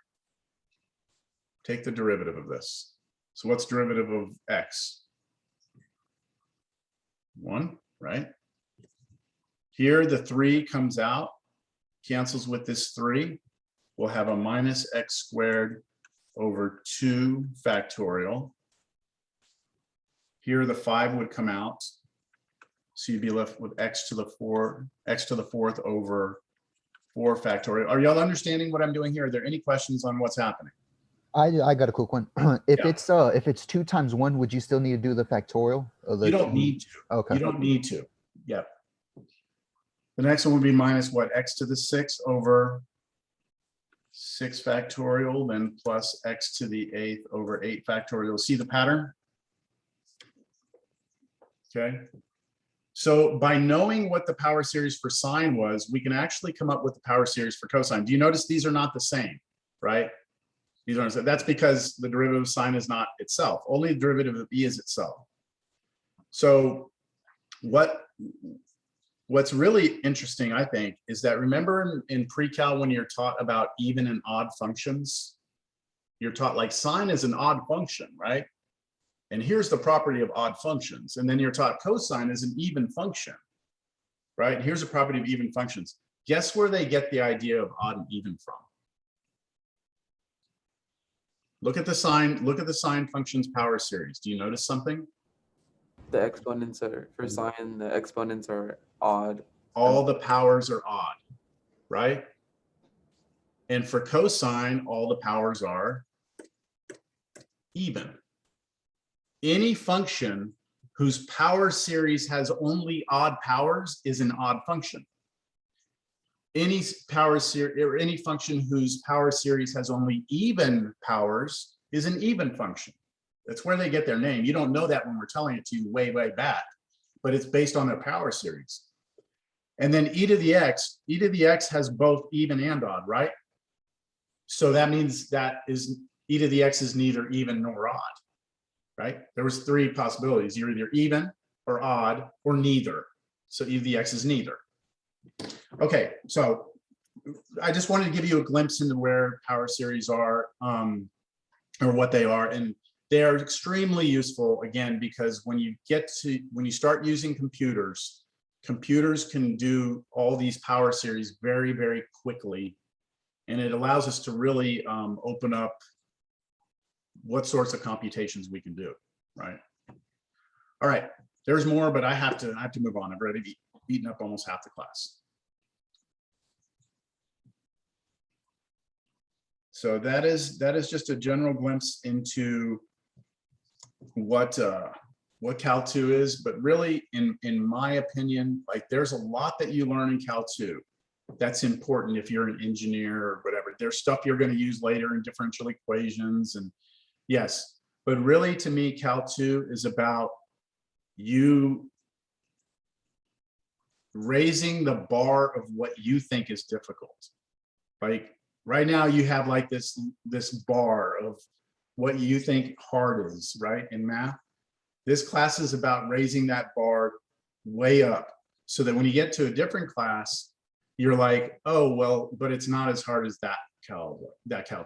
Speaker 1: Take the derivative of this. So what's derivative of x? 1, right? Here, the 3 comes out, cancels with this 3. We'll have a minus x squared over 2 factorial. Here, the 5 would come out. So you'd be left with x to the 4th over 4 factorial. Are y'all understanding what I'm doing here? Are there any questions on what's happening?
Speaker 3: I got a quick one. If it's 2 times 1, would you still need to do the factorial? Or the
Speaker 1: You don't need to.
Speaker 3: Okay.
Speaker 1: You don't need to. Yep. The next one would be minus what? X to the 6 over 6 factorial, then plus x to the 8th over 8 factorial. See the pattern? Okay. So by knowing what the power series for sine was, we can actually come up with the power series for cosine. Do you notice these are not the same, right? These are, that's because the derivative of sine is not itself. Only the derivative of e is itself. So what's really interesting, I think, is that remember in pre-cal when you're taught about even and odd functions, you're taught like sine is an odd function, right? And here's the property of odd functions. And then you're taught cosine is an even function, right? Here's a property of even functions. Guess where they get the idea of odd and even from? Look at the sine function's power series. Do you notice something?
Speaker 5: The exponents are for sine. The exponents are odd.
Speaker 1: All the powers are odd, right? And for cosine, all the powers are even. Any function whose power series has only odd powers is an odd function. Any power series or any function whose power series has only even powers is an even function. That's where they get their name. You don't know that when we're telling it to you way, way back, but it's based on their power series. And then e to the x has both even and odd, right? So that means that is e to the x is neither even nor odd, right? There was three possibilities. You're either even or odd or neither. So e to the x is neither. Okay, so I just wanted to give you a glimpse into where power series are, or what they are, and they are extremely useful, again, because when you start using computers, computers can do all these power series very, very quickly, and it allows us to really open up what sorts of computations we can do, right? All right, there's more, but I have to move on. I've already beaten up almost half the class. So that is just a general glimpse into what Cal 2 is, but really, in my opinion, like there's a lot that you learn in Cal 2 that's important if you're an engineer or whatever. There's stuff you're going to use later in differential equations, and yes, but really to me, Cal 2 is about you raising the bar of what you think is difficult. Like right now you have like this bar of what you think hard is, right, in math. This class is about raising that bar way up so that when you get to a different class, you're like, oh, well, but it's not as hard as that Cal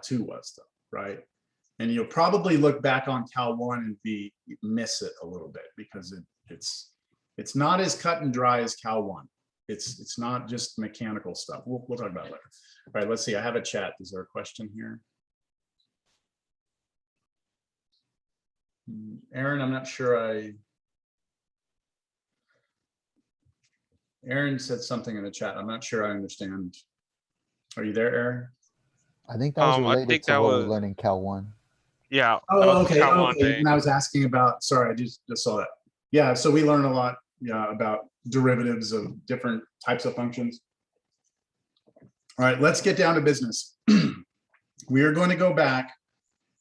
Speaker 1: 2 was, though, right? And you'll probably look back on Cal 1 and miss it a little bit because it's not as cut and dry as Cal 1. It's not just mechanical stuff. We'll talk about it later. All right, let's see. I have a chat. Is there a question here? Aaron, I'm not sure Aaron said something in the chat. I'm not sure I understand. Are you there, Aaron?
Speaker 3: I think that was
Speaker 2: I
Speaker 3: related
Speaker 2: think
Speaker 3: to
Speaker 2: that
Speaker 3: what we
Speaker 2: was-
Speaker 3: learned in Cal 1.
Speaker 2: Yeah. that
Speaker 1: Oh,
Speaker 2: was the
Speaker 1: okay.
Speaker 2: Cal 1
Speaker 1: Okay.
Speaker 2: thing.
Speaker 1: And I was asking about, sorry, I just saw that. Yeah, so we learn a lot, yeah, about derivatives of different types of functions. All right, let's get down to business. We are going to go back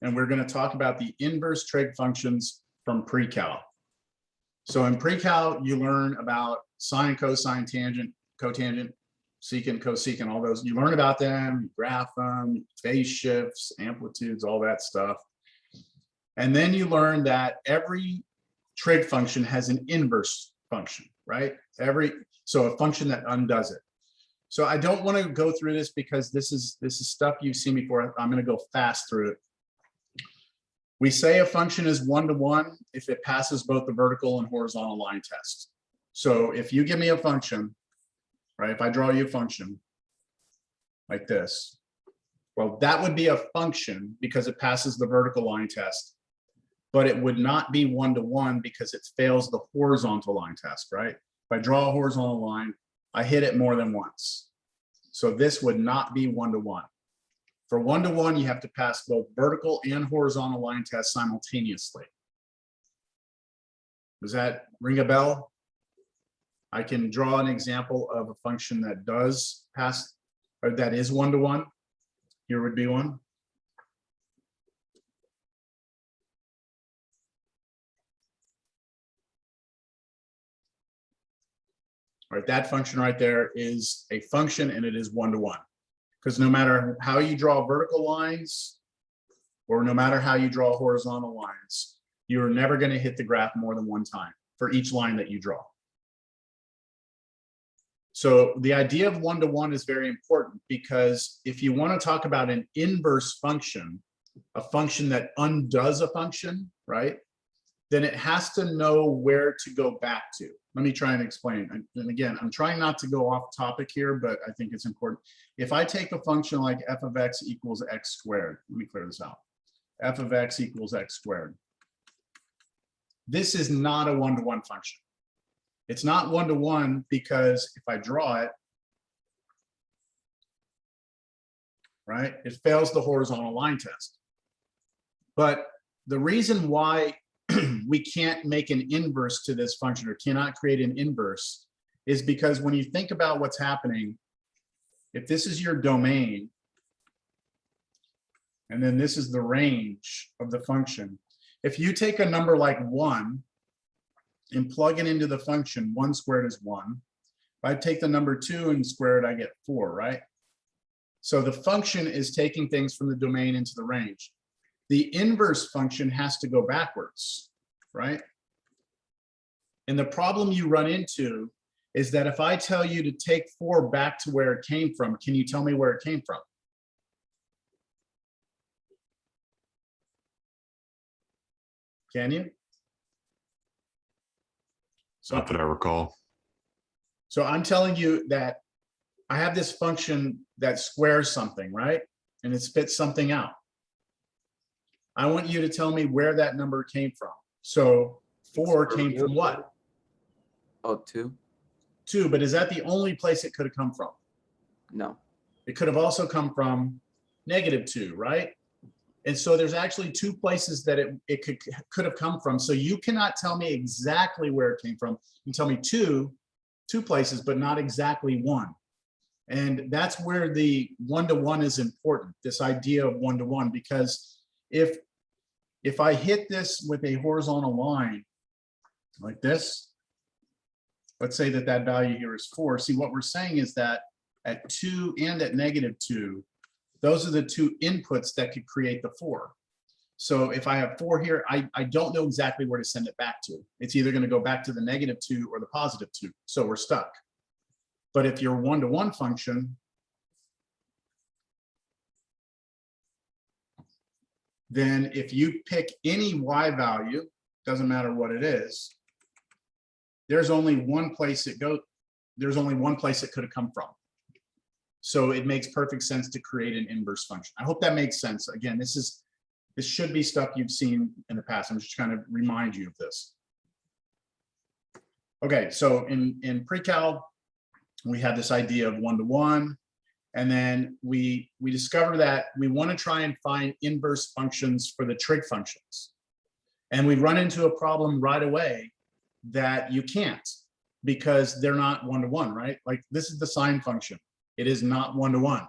Speaker 1: and we're going to talk about the inverse trig functions from pre-cal. So in pre-cal, you learn about sine, cosine, tangent, cotangent, secant, cosecant, all those. You learn about them, you graph them, phase shifts, amplitudes, all that stuff. And then you learn that every trig function has an inverse function, right? So a function that undoes it. So I don't want to go through this because this is stuff you've seen before. I'm going to go fast through it. We say a function is one-to-one if it passes both the vertical and horizontal line test. So if you give me a function, right? If I draw you a function like this, well, that would be a function because it passes the vertical line test, but it would not be one-to-one because it fails the horizontal line test, right? If I draw a horizontal line, I hit it more than once. So this would not be one-to-one. For one-to-one, you have to pass both vertical and horizontal line tests simultaneously. Does that ring a bell? I can draw an example of a function that does pass, or that is one-to-one. Here would be one. right? That function right there is a function and it is one-to-one. Because no matter how you draw vertical lines, or no matter how you draw horizontal lines, you're never going to hit the graph more than one time for each line that you draw. So the idea of one-to-one is very important, because if you want to talk about an inverse function, a function that undoes a function, right? Then it has to know where to go back to. Let me try and explain. And again, I'm trying not to go off topic here, but I think it's important. If I take a function like f of x equals x squared, let me clear this out. F of x equals x squared. This is not a one-to-one function. It's not one-to-one because if I draw it, right, it fails the horizontal line test. But the reason why we can't make an inverse to this function, or cannot create an inverse, is because when you think about what's happening, if this is your domain, and then this is the range of the function, if you take a number like 1 and plug it into the function, 1 squared is 1. If I take the number 2 and square it, I get 4, right? So the function is taking things from the domain into the range. The inverse function has to go backwards, right? And the problem you run into is that if I tell you to take 4 back to where it came from, can you tell me where it came from? Can you?
Speaker 6: Not that I recall.
Speaker 1: So I'm telling you that I have this function that squares something, right? And it spits something out. I want you to tell me where that number came from. So 4 came from what?
Speaker 5: Oh, 2?
Speaker 1: 2, but is that the only place it could have come from?
Speaker 5: No.
Speaker 1: It could have also come from -2, right? And so there's actually 2 places that it could have come from. So you cannot tell me exactly where it came from. You can tell me two places, but not exactly 1. And that's where the one-to-one is important, this idea of one-to-one, because if I hit this with a horizontal line like this, let's say that that value here is 4. See, what we're saying is that at 2 and at -2, those are the 2 inputs that could create the 4. So if I have 4 here, I don't know exactly where to send it back to. It's either going to go back to the -2 or the +2. So we're stuck. But if your one-to-one function, then if you pick any y value, doesn't matter what it is, there's only one place it goes. There's only one place it could have come from. So it makes perfect sense to create an inverse function. I hope that makes sense. Again, this should be stuff you've seen in the past. I'm just trying to remind you of this. Okay, so in PreCal, we had this idea of one-to-one, and then we discovered that we want to try and find inverse functions for the trig functions. And we run into a problem right away that you can't, because they're not one-to-one, right? Like this is the sine function. It is not one-to-one.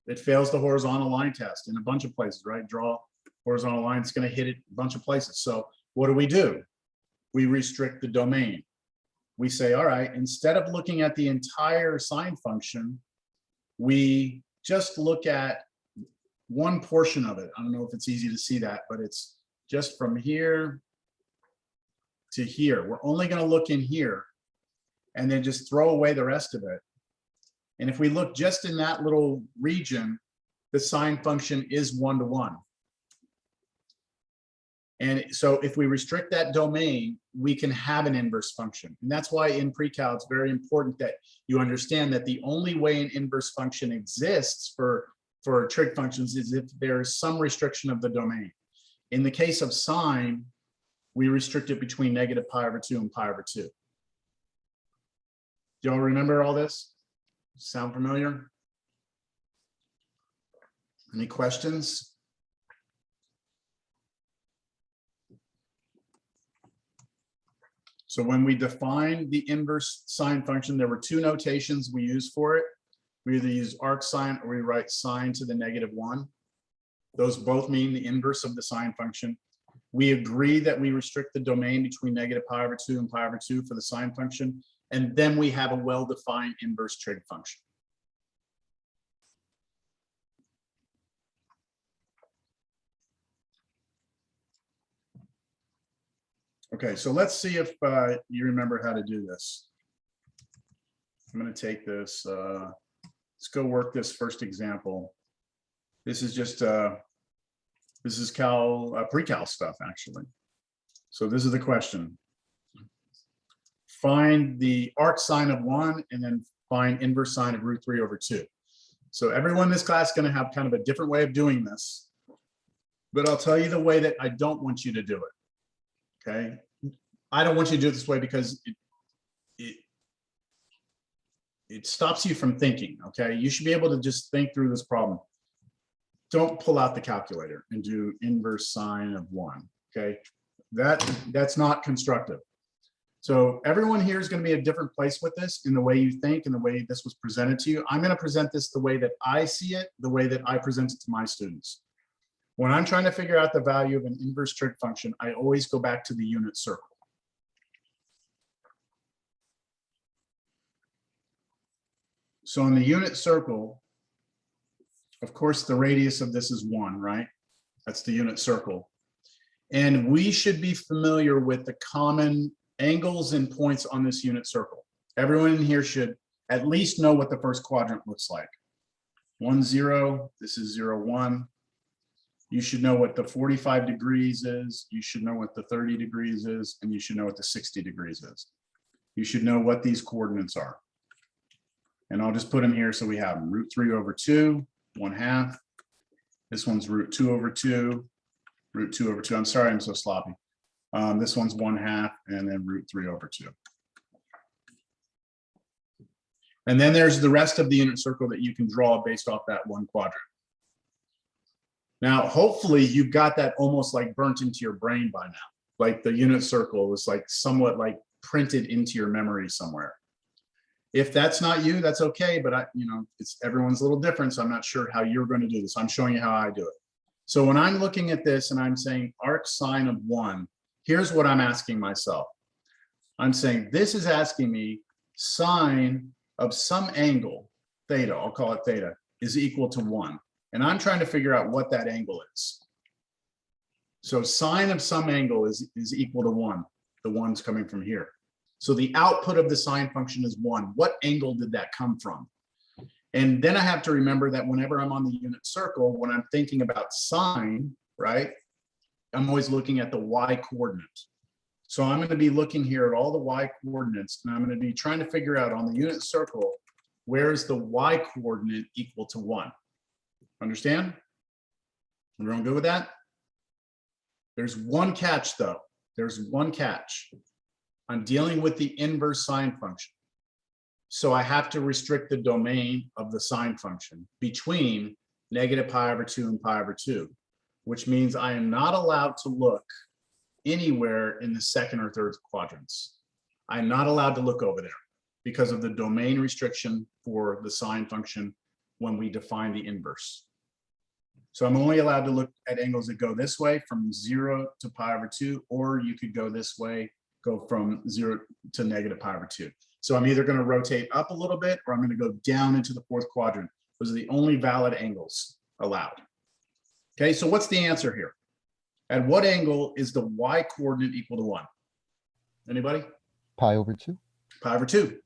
Speaker 1: It fails the horizontal line test in a bunch of places, right? Draw horizontal line, it's going to hit it a bunch of places. So what do? We restrict the domain. We say, all right, instead of looking at the entire sine function, we just look at one portion of it. I don't know if it's easy to see that, but it's just from here to here. We're only going to look in here and then just throw away the rest of it. And if we look just in that little region, the sine function is one-to-one. And so if we restrict that domain, we can have an inverse function. And that's why in PreCal, it's very important that you understand that the only way an inverse function exists for trig functions is if there's some restriction of the domain. In the case of sine, we restrict it between -pi/2 and pi/2. Do y'all remember all this? Sound familiar? Any questions? So when we define the inverse sine function, there were 2 notations we used for it. We either use arc sine or we write sine to the -1. Those both mean the inverse of the sine function. We agree that we restrict the domain between negative pi over 2 and pi over 2 for the sine function. And then we have a well-defined inverse trig function. Okay, so let's see if you remember how to do this. I'm going to take this. Let's go work this first example. This is just this is PreCal stuff, actually. So this is the question. Find the arc sine of 1 and then find inverse sine of root 3 over 2. So everyone in this class is going to have kind of a different way of doing this. But I'll tell you the way that I don't want you to do it. Okay. I don't want you to do it this way because it stops you from thinking. Okay. You should be able to just think through this problem. Don't pull out the calculator and do inverse sine of 1. Okay. That's not constructive. So everyone here is going to be a different place with this in the way you think and the way this was presented to you. I'm going to present this the way that I see it, the way that I present it to my students. When I'm trying to figure out the value of an inverse trig function, I always go back to the unit circle. So in the unit circle, of course, the radius of this is 1, right? That's the unit circle. And we should be familiar with the common angles and points on this unit circle. Everyone in here should at least know what the first quadrant looks like. 1, 0, this is 0, 1. You should know what the 45 degrees is. You should know what the 30 degrees is, and you should know what the 60 degrees is. You should know what these coordinates are. And I'll just put them here so we have them. Root 3 over 2, 1/2. This one's root 2 over 2, root 2 over 2. I'm sorry, I'm so sloppy. This one's 1/2, and then root 3 over 2. And then there's the rest of the unit circle that you can draw based off that one quadrant. Now, hopefully you've got that almost like burnt into your brain by now. Like the unit circle is like somewhat like printed into your memory somewhere. If that's not you, that's okay, but it's everyone's a little different, so I'm not sure how you're going to do this. I'm showing you how I do it. So when I'm looking at this and I'm saying arc sine of 1, here's what I'm asking myself. I'm saying this is asking me sine of some angle, theta, I'll call it theta, is equal to 1. And I'm trying to figure out what that angle is. So sine of some angle is equal to 1. The 1's coming from here. So the output of the sine function is 1. What angle did that come from? And then I have to remember that whenever I'm on the unit circle, when I'm thinking about sine, right, I'm always looking at the y coordinate. So I'm going to be looking here at all the y coordinates, and I'm going to be trying to figure out on the unit circle, where is the y coordinate equal to 1? Understand? Everyone good with that? There's one catch, though. There's one catch. I'm dealing with the inverse sine function. So I have to restrict the domain of the sine function between negative pi over 2 and pi over 2, which means I am not allowed to look anywhere in the second or third quadrants. I'm not allowed to look over there because of the domain restriction for the sine function when we define the inverse. So I'm only allowed to look at angles that go this way from 0 to pi over 2, or you could go this way, go from 0 to negative pi over 2. So I'm either going to rotate up a little bit or I'm going to go down into the fourth quadrant. Those are the only valid angles allowed. Okay, so what's the answer here? At what angle is the y coordinate equal to 1? Anybody?
Speaker 3: Pi over 2.
Speaker 1: Pi over 2.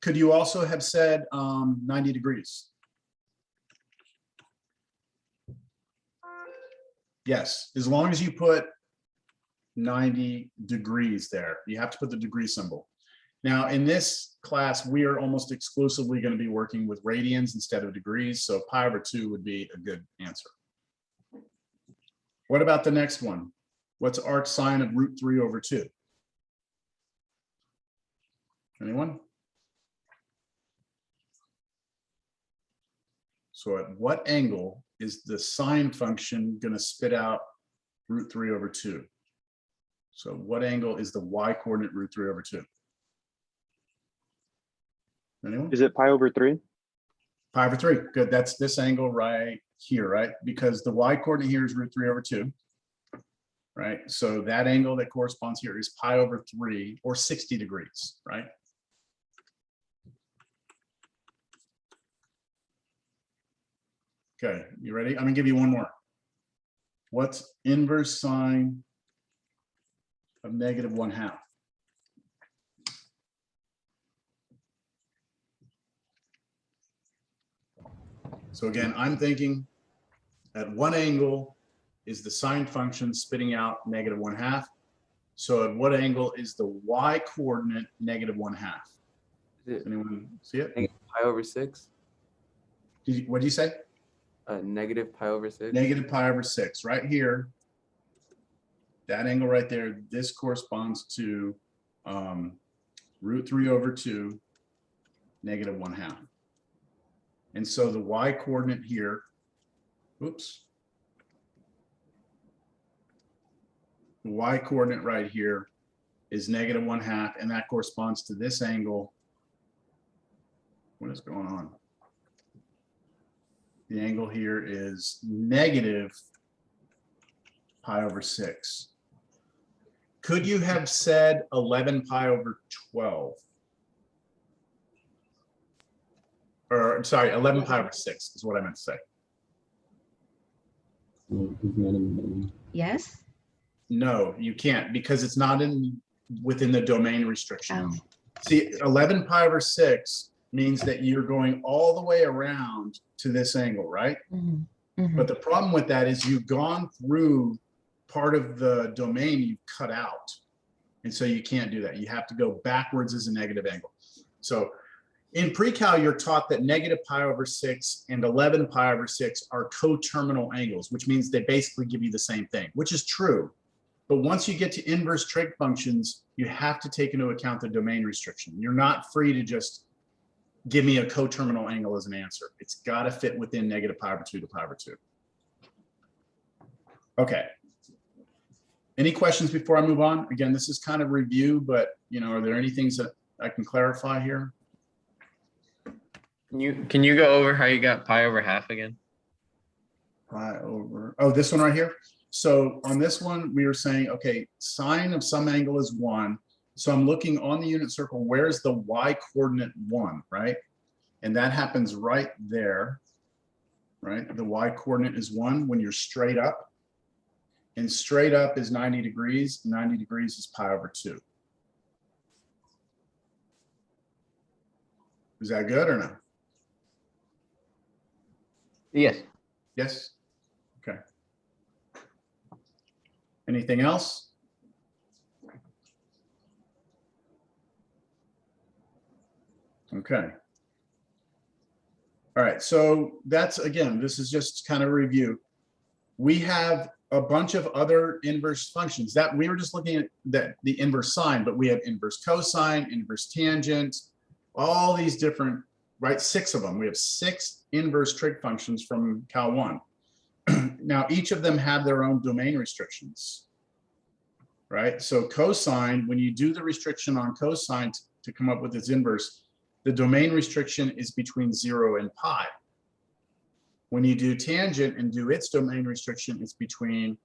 Speaker 1: Could you also have said 90 degrees? Yes, as long as you put 90 degrees there. You have to put the degree symbol. Now, in this class, we are almost exclusively going to be working with radians instead of degrees, so pi over 2 would be a good answer. What about the next one? What's arc sine of root 3 over 2? Anyone? So at what angle is the sine function going to spit out root 3 over 2? So what angle is the y coordinate root 3 over 2? Anyone?
Speaker 10: Is it pi over 3?
Speaker 1: Pi over 3. Good. That's this angle right here, right? Because the y coordinate here is root 3 over 2. right? So that angle that corresponds here is pi over 3 or 60 degrees, right? Okay, you ready? I'm gonna give you one more. What's inverse sine of -1/2? So again, I'm thinking at one angle is the sine function spitting out -1/2. So at what angle is the y coordinate -1/2?
Speaker 5: Is it
Speaker 1: Anyone see it?
Speaker 5: pi over 6?
Speaker 1: What did you say?
Speaker 5: Negative pi over 6.
Speaker 1: Negative pi over 6, right here. That angle right there, this corresponds to √3/2, -1/2. And so the y coordinate here, oops. The y coordinate right here is -1/2, and that corresponds to this angle. What is going on? The angle here is negative pi over 6. Could you have said 11 pi over 12? Or, I'm sorry, 11 pi over 6 is what I meant to say.
Speaker 7: No, it's not in the domain.
Speaker 9: Yes?
Speaker 1: No, you can't, because it's not within the domain restriction.
Speaker 9: Oh.
Speaker 1: See, 11 pi over 6 means that you're going all the way around to this angle, right?
Speaker 9: Mhm, mhm.
Speaker 1: But the problem with that is you've gone through part of the domain you've cut out. And so you can't do that. You have to go backwards as a negative angle. So in pre-cal, you're taught that negative pi over 6 and 11 pi over 6 are coterminal angles, which means they basically give you the same thing, which is true. But once you get to inverse trig functions, you have to take into account the domain restriction. You're not free to just give me a coterminal angle as an answer. It's got to fit within negative pi over 2 to pi over 2. Okay. Any questions before I move on? Again, this is kind of review, but are there any things that I can clarify here?
Speaker 10: Can you go over how you got pi over half again?
Speaker 1: Pi over, oh, this one right here. So on this one, we were saying, okay, sine of some angle is 1. So I'm looking on the unit circle, where's the y coordinate 1, right? And that happens right there, right? The y coordinate is 1 when you're straight up. And straight up is 90 degrees. 90 degrees is pi over 2. Is that good or no?
Speaker 10: Yes.
Speaker 1: Yes? Okay. Anything else? Okay. All right, so that's, again, this is just kind of a review. We have a bunch of other inverse functions that we were just looking at, that the inverse sine, but we have inverse cosine, inverse tangent, all these different, right? 6 of them. We have 6 inverse trig functions from Cal 1. Now, each of them have their own domain restrictions, right? So cosine, when you do the restriction on cosine to come up with its inverse, the domain restriction is between 0 and pi. When you do tangent and do its domain restriction, it's between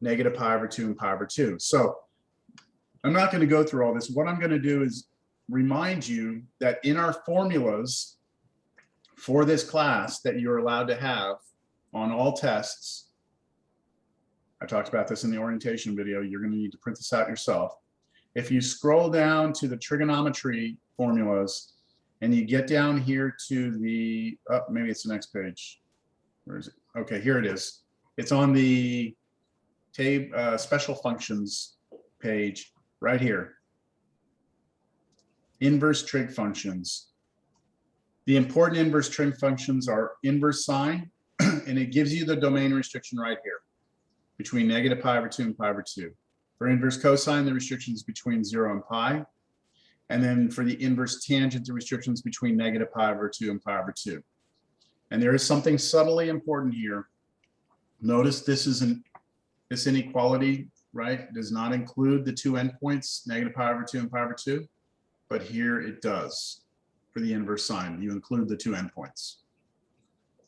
Speaker 1: negative pi over 2 and pi over 2. So I'm not going to go through all this. What I'm going to do is remind you that in our formulas for this class that you're allowed to have on all tests, I talked about this in the orientation video, you're going to need to print this out yourself. If you scroll down to the trigonometry formulas and you get down here to the, oh, maybe it's the next page. Where is it? Okay, here it is. It's on the special functions page right here. Inverse trig functions. The important inverse trig functions are inverse sine, and it gives you the domain restriction right here between negative pi over 2 and pi over 2. For inverse cosine, the restriction is between 0 and pi. And then for the inverse tangent, the restrictions between negative pi over 2 and pi over 2. And there is something subtly important here. Notice this inequality, right, does not include the 2 endpoints, negative pi over 2 and pi over 2, but here it does for the inverse sine. You include the 2 endpoints.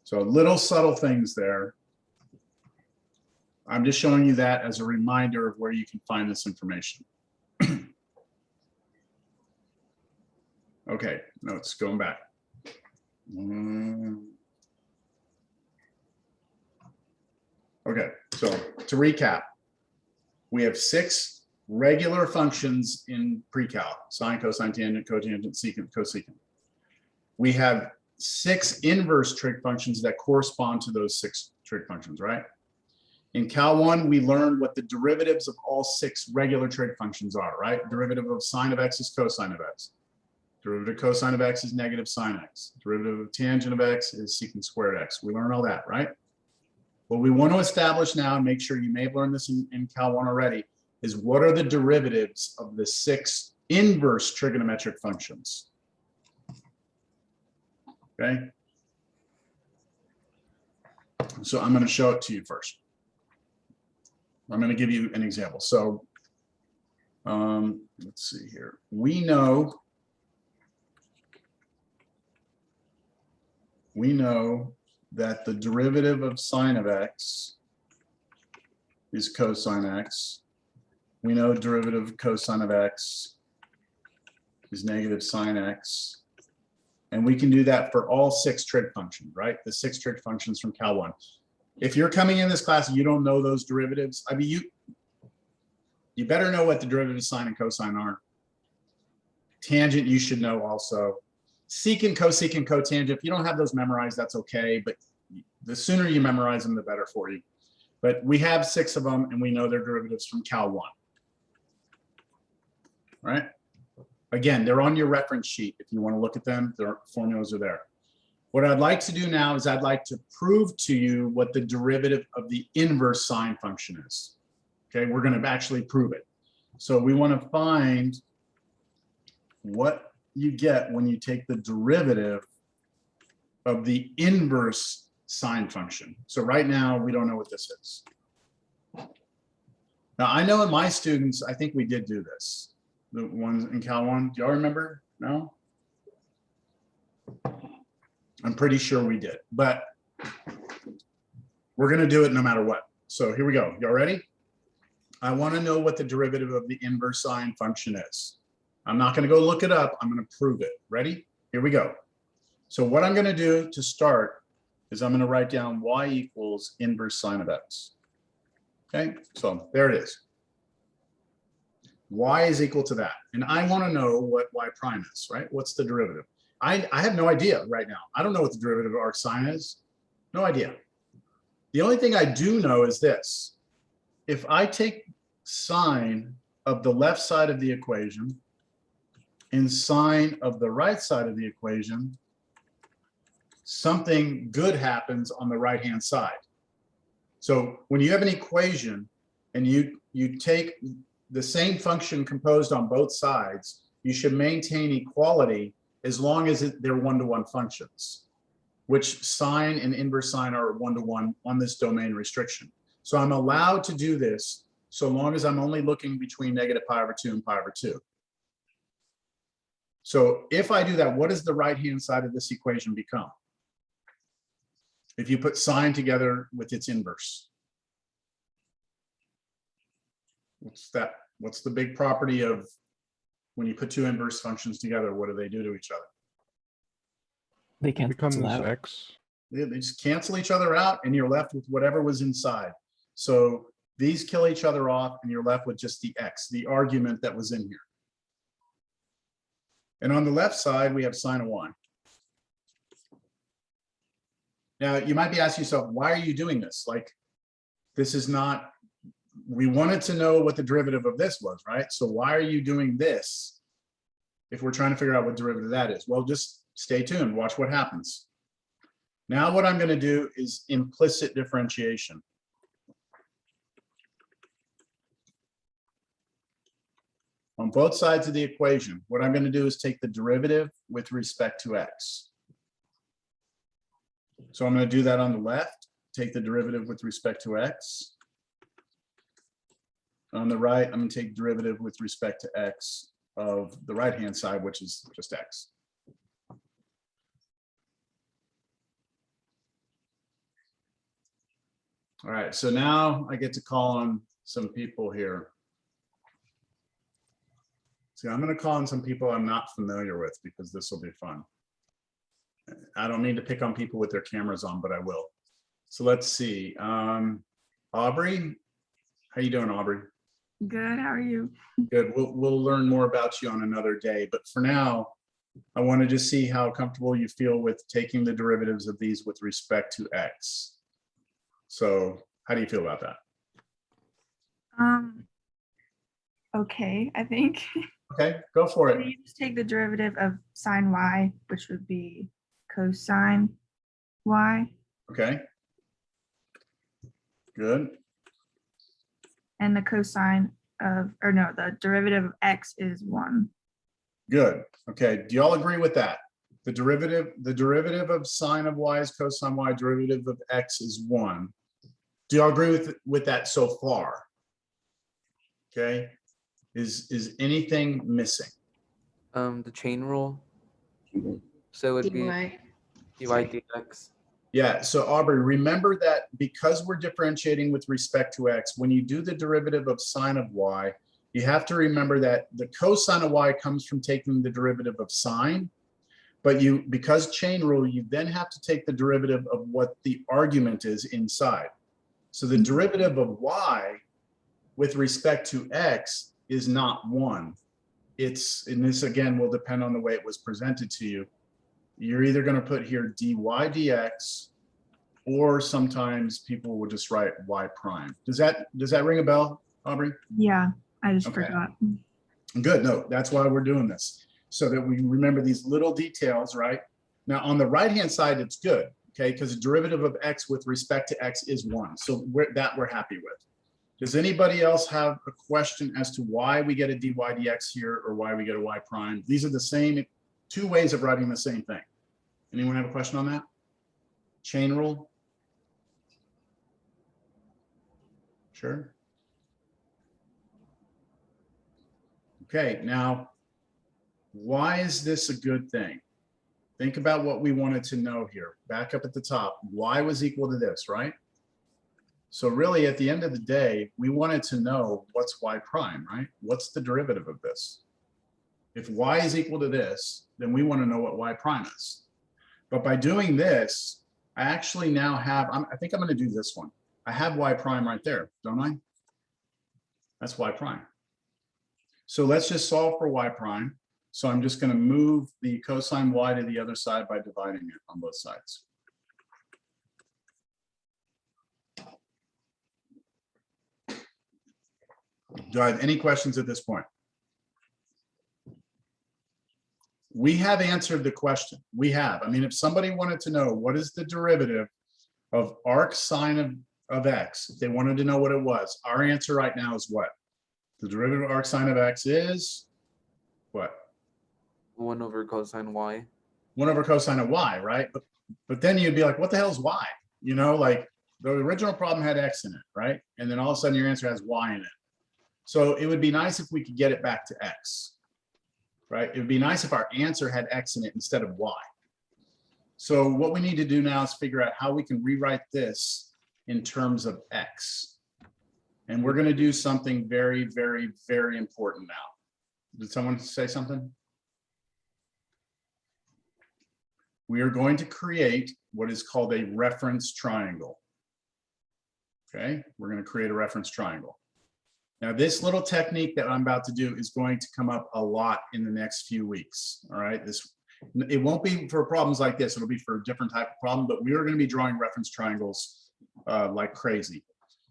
Speaker 1: So little subtle things there. I'm just showing you that as a reminder of where you can find this information. Okay, notes going back. Okay, so to recap, we have 6 regular functions in PreCal: sine, cosine, tangent, cotangent, secant, cosecant. We have 6 inverse trig functions that correspond to those 6 trig functions, right? In Cal 1, we learned what the derivatives of all 6 regular trig functions are, right? Derivative of sine of x is cosine of x. Derivative of cosine of x is negative sine x. Derivative of tangent of x is secant squared x. We learned all that, right? What we want to establish now, and make sure you may have learned this in Cal 1 already, is what are the derivatives of the 6 inverse trigonometric functions? Okay. So I'm going to show it to you first. I'm going to give you an example. So let's see here. We know that the derivative of sine of x is cosine x. We know derivative of cosine of x is negative sine x. And we can do that for all 6 trig functions, right? The 6 trig functions from Cal 1. If you're coming in this class and you don't know those derivatives, I mean, you better know what the derivative of sine and cosine are. Tangent, you should know also. Secant, cosecant, cotangent, if you don't have those memorized, that's okay. But the sooner you memorize them, the better for you. But we have 6 of them, and we know their derivatives from Cal 1. Right? Again, they're on your reference sheet. If you want to look at them, their formulas are there. What I'd like to do now is I'd like to prove to you what the derivative of the inverse sine function is. Okay, we're going to actually prove it. So we want to find what you get when you take the derivative of the inverse sine function. So right now, we don't know what this is. Now, I know in my students, I think we did do this. The ones in Cal 1, do y'all remember? No? I'm pretty sure we did, but we're going to do it no matter what. So here we go. Y'all ready? I want to know what the derivative of the inverse sine function is. I'm not going to go look it up. I'm going to prove it. Ready? Here we go. So what I'm going to do to start is I'm going to write down y equals inverse sine of x. Okay, so there it is. Y is equal to that. And I want to know what y prime is, right? What's the derivative? I have no idea right now. I don't know what the derivative of arc sine is. No idea. The only thing I do know is this. If I take sine of the left side of the equation and sine of the right side of the equation, something good happens on the right-hand side. So when you have an equation and you take the same function composed on both sides, you should maintain equality as long as they're one-to-one functions, which sine and inverse sine are one-to-one on this domain restriction. So I'm allowed to do this so long as I'm only looking between negative pi over 2 and pi over 2. So if I do that, what does the right-hand side of this equation become? If you put sine together with its inverse. What's that? What's the big property of when you put 2 inverse functions together? What do they do to each other?
Speaker 4: They cancel
Speaker 11: Becomes
Speaker 4: out.
Speaker 11: X.
Speaker 1: They just cancel each other out and you're left with whatever was inside. So these kill each other off and you're left with just the x, the argument that was in here. And on the left side, we have sine of y. Now, you might be asking yourself, why are you doing this? Like, this is not, we wanted to know what the derivative of this was, right? So why are you doing this if we're trying to figure out what derivative that is? Well, just stay tuned, watch what happens. Now what I'm going to do is implicit differentiation. On both sides of the equation, what I'm going to do is take the derivative with respect to x. So I'm going to do that on the left, take the derivative with respect to x. On the right, I'm going to take derivative with respect to x of the right-hand side, which is just x. All right, so now I get to call on some people here. See, I'm gonna call on some people I'm not familiar with because this will be fun. I don't mean to pick on people with their cameras on, but I will. So let's see. Aubrey, how you doing, Aubrey?
Speaker 11: Good, how are you?
Speaker 1: Good. We'll learn more about you on another day, but for now, I want to just see how comfortable you feel with taking the derivatives of these with respect to X. So how do you feel about that?
Speaker 11: Okay, I think.
Speaker 1: Okay, go for
Speaker 11: So
Speaker 1: it.
Speaker 11: you just take the derivative of sine y, which would be cosine y,
Speaker 1: Okay. Good.
Speaker 11: and the cosine of, or no, the derivative of x is 1.
Speaker 1: Good. Okay. Do y'all agree with that? The derivative of sine of y is cosine y, derivative of x is 1. Do y'all agree with that so far? Okay. Is anything missing?
Speaker 5: The chain rule. So it would be
Speaker 9: DY.
Speaker 5: dy dx.
Speaker 1: Yeah, so Aubrey, remember that because we're differentiating with respect to x, when you do the derivative of sine of y, you have to remember that the cosine of y comes from taking the derivative of sine, but because chain rule, you then have to take the derivative of what the argument is inside. So the derivative of y with respect to x is not 1. And this again will depend on the way it was presented to you. You're either going to put here dy dx, or sometimes people will just write y prime. Does that ring a bell, Aubrey?
Speaker 11: Yeah, I just
Speaker 1: Okay.
Speaker 11: forgot.
Speaker 1: Good. No, that's why we're doing this, so that we remember these little details, right? Now on the right-hand side, it's good, okay, because the derivative of x with respect to x is 1. So we're happy with. Does anybody else have a question as to why we get a dy dx here or why we get a y prime? These are the same 2 ways of writing the same thing. Anyone have a question on that? Chain rule? Sure. Okay, now, why is this a good thing? Think about what we wanted to know here. Back up at the top, y was equal to this, right? So really, at the end of the day, we wanted to know what's y prime, right? What's the derivative of this? If y is equal to this, then we want to know what y prime is. But by doing this, I actually now have, I think I'm going to do this one. I have y prime right there, don't I? That's y prime. So let's just solve for y prime. So I'm just going to move the cosine y to the other side by dividing it on both sides. Do I have any questions at this point? We have answered the question. We have. I mean, if somebody wanted to know what is the derivative of arc sine of x, if they wanted to know what it was, our answer right now is what? The derivative of arc sine of x is what?
Speaker 5: 1 over cosine y.
Speaker 1: 1 over cosine of y, right? But then you'd be like, what the hell is y? You know, like the original problem had x in it, right? And then all of a sudden your answer has y in it. So it would be nice if we could get it back to x, right? It would be nice if our answer had x in it instead of y. So what we need to do now is figure out how we can rewrite this in terms of x. And we're going to do something very, very, very important now. Did someone say something? We are going to create what is called a reference triangle. Okay, we're going to create a reference triangle. Now, this little technique that I'm about to do is going to come up a lot in the next few weeks. All right, it won't be for problems like this. It'll be for a different type of problem, but we are going to be drawing reference triangles like crazy.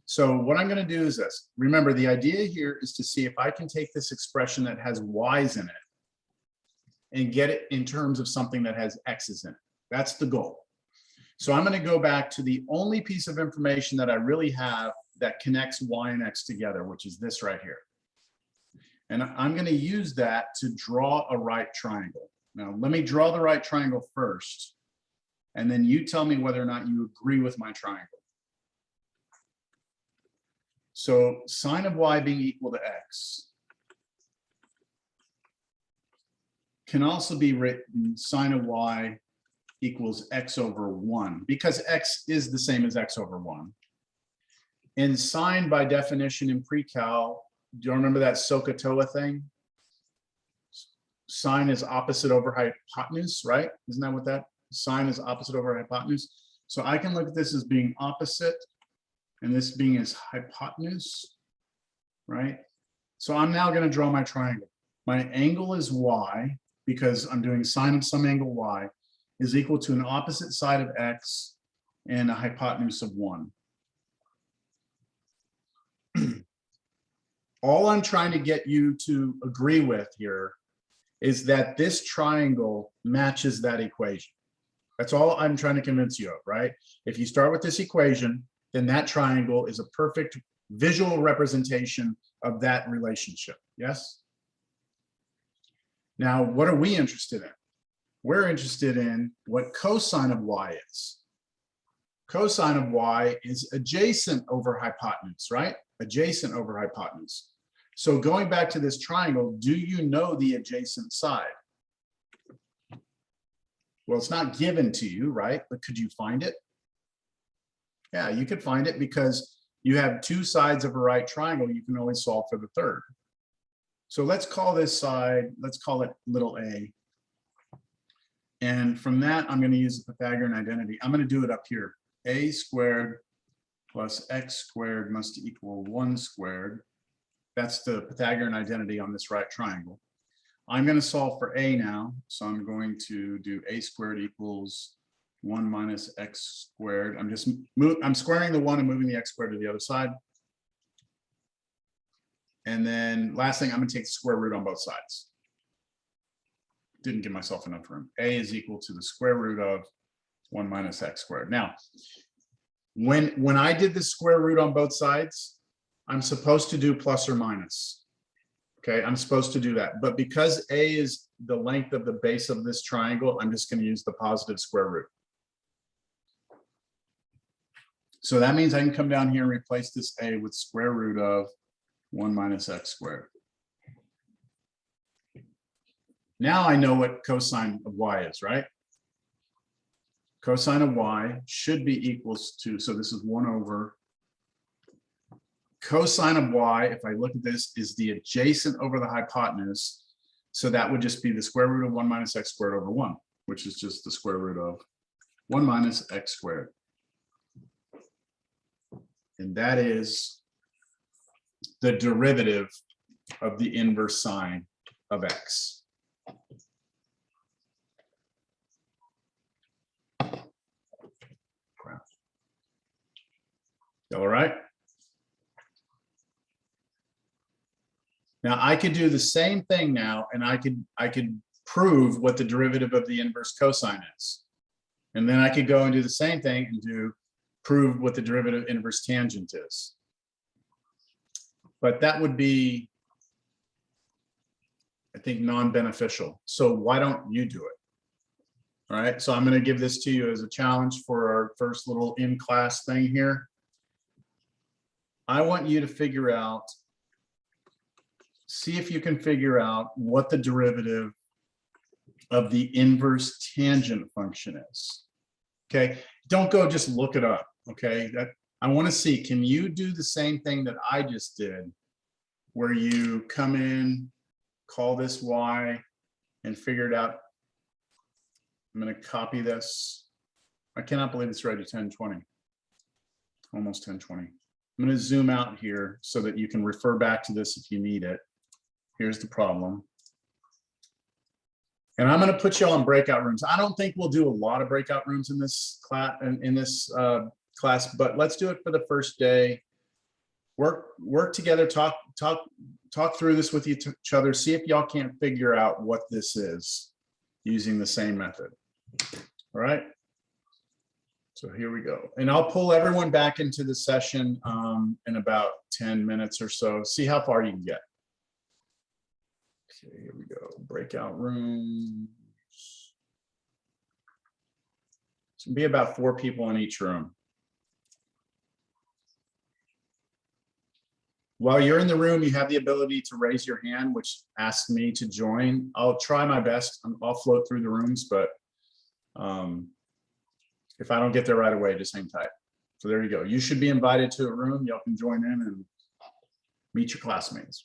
Speaker 1: So what I'm going to do is this. Remember, the idea here is to see if I can take this expression that has y's in it and get it in terms of something that has x's in it. That's the goal. So I'm going to go back to the only piece of information that I really have that connects y and x together, which is this right here. And I'm going to use that to draw a right triangle. Now, let me draw the right triangle first, and then you tell me whether or not you agree with my triangle. So sine of y being equal to x can also be written sine of y equals x over 1, because x is the same as x over 1. And sine by definition in pre-cal, do you remember that SOHCAHTOA thing? Sine is opposite over hypotenuse, right? Isn't that what that, sine is opposite over hypotenuse? So I can look at this as being opposite and this being as hypotenuse, right? So I'm now going to draw my triangle. My angle is y, because I'm doing sine of some angle y, is equal to an opposite side of x and a hypotenuse of 1. All I'm trying to get you to agree with here is that this triangle matches that equation. That's all I'm trying to convince you of, right? If you start with this equation, then that triangle is a perfect visual representation of that relationship. Yes? Now, what are we interested in? We're interested in what cosine of y is. Cosine of y is adjacent over hypotenuse, right? Adjacent over hypotenuse. So going back to this triangle, do you know the adjacent side? Well, it's not given to you, right? But could you find it? Yeah, you could find it because you have two sides of a right triangle. You can always solve for the third. So let's call this side, let's call it little a. And from that, I'm going to use the Pythagorean identity. I'm going to do it up here. A squared plus x squared must equal 1 squared. That's the Pythagorean identity on this right triangle. I'm going to solve for a now. So I'm going to do a squared equals 1 minus x squared. I'm squaring the 1 and moving the x squared to the other side. And then last thing, I'm going to take the square root on both sides. Didn't give myself enough room. A is equal to the square root of 1 minus x squared. Now, when I did the square root on both sides, I'm supposed to do plus or minus. Okay, I'm supposed to do that. But because a is the length of the base of this triangle, I'm just going to use the positive square root. So that means I can come down here and replace this a with square root of 1 minus x squared. Now I know what cosine of y is, right? Cosine of y should be equals to, so this is 1 over. Cosine of y, if I look at this, is the adjacent over the hypotenuse. So that would just be the square root of 1 minus x squared over 1, which is just the square root of 1 minus x squared. And that is the derivative of the inverse sine of x. All right. Now I could do the same thing now, and I could prove what the derivative of the inverse cosine is. And then I could go and do the same thing and prove what the derivative of inverse tangent is. But that would be, I think, non-beneficial. So why don't you do it? All right, so I'm going to give this to you as a challenge for our first little in-class thing here. I want you to figure out, see if you can figure out what the derivative of the inverse tangent function is. Okay, don't go just look it up. Okay, I want to see, can you do the same thing that I just did, where you come in, call this y, and figure it out? I'm going to copy this. I cannot believe it's ready 10:20, almost 10:20. I'm going to zoom out here so that you can refer back to this if you need it. Here's the problem. And I'm going to put you all in breakout rooms. I don't think we'll do a lot of breakout rooms in this class, but let's do it for the first day. Work together, talk through this with each other, see if y'all can't figure out what this is using the same method. All right. So here we go. And I'll pull everyone back into the session in about 10 minutes or so. See how far you can get. Okay, here we go. Breakout rooms. It's gonna be about 4 people in each room. While you're in the room, you have the ability to raise your hand, which asks me to join. I'll try my best. I'll float through the rooms, but if I don't get there right away, just hang tight. So there you go. You should be invited to a room. Y'all can join in and meet your classmates.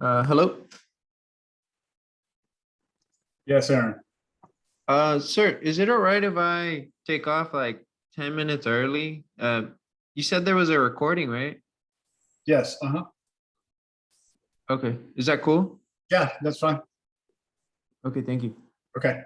Speaker 10: Hello.
Speaker 1: Yes, Aaron.
Speaker 10: Sir, is it all right if I take off like 10 minutes early? You said there was a recording, right?
Speaker 1: Yes, uh-huh.
Speaker 10: Okay, is that cool?
Speaker 1: Yeah, that's fine.
Speaker 10: Okay, thank you.
Speaker 1: Okay.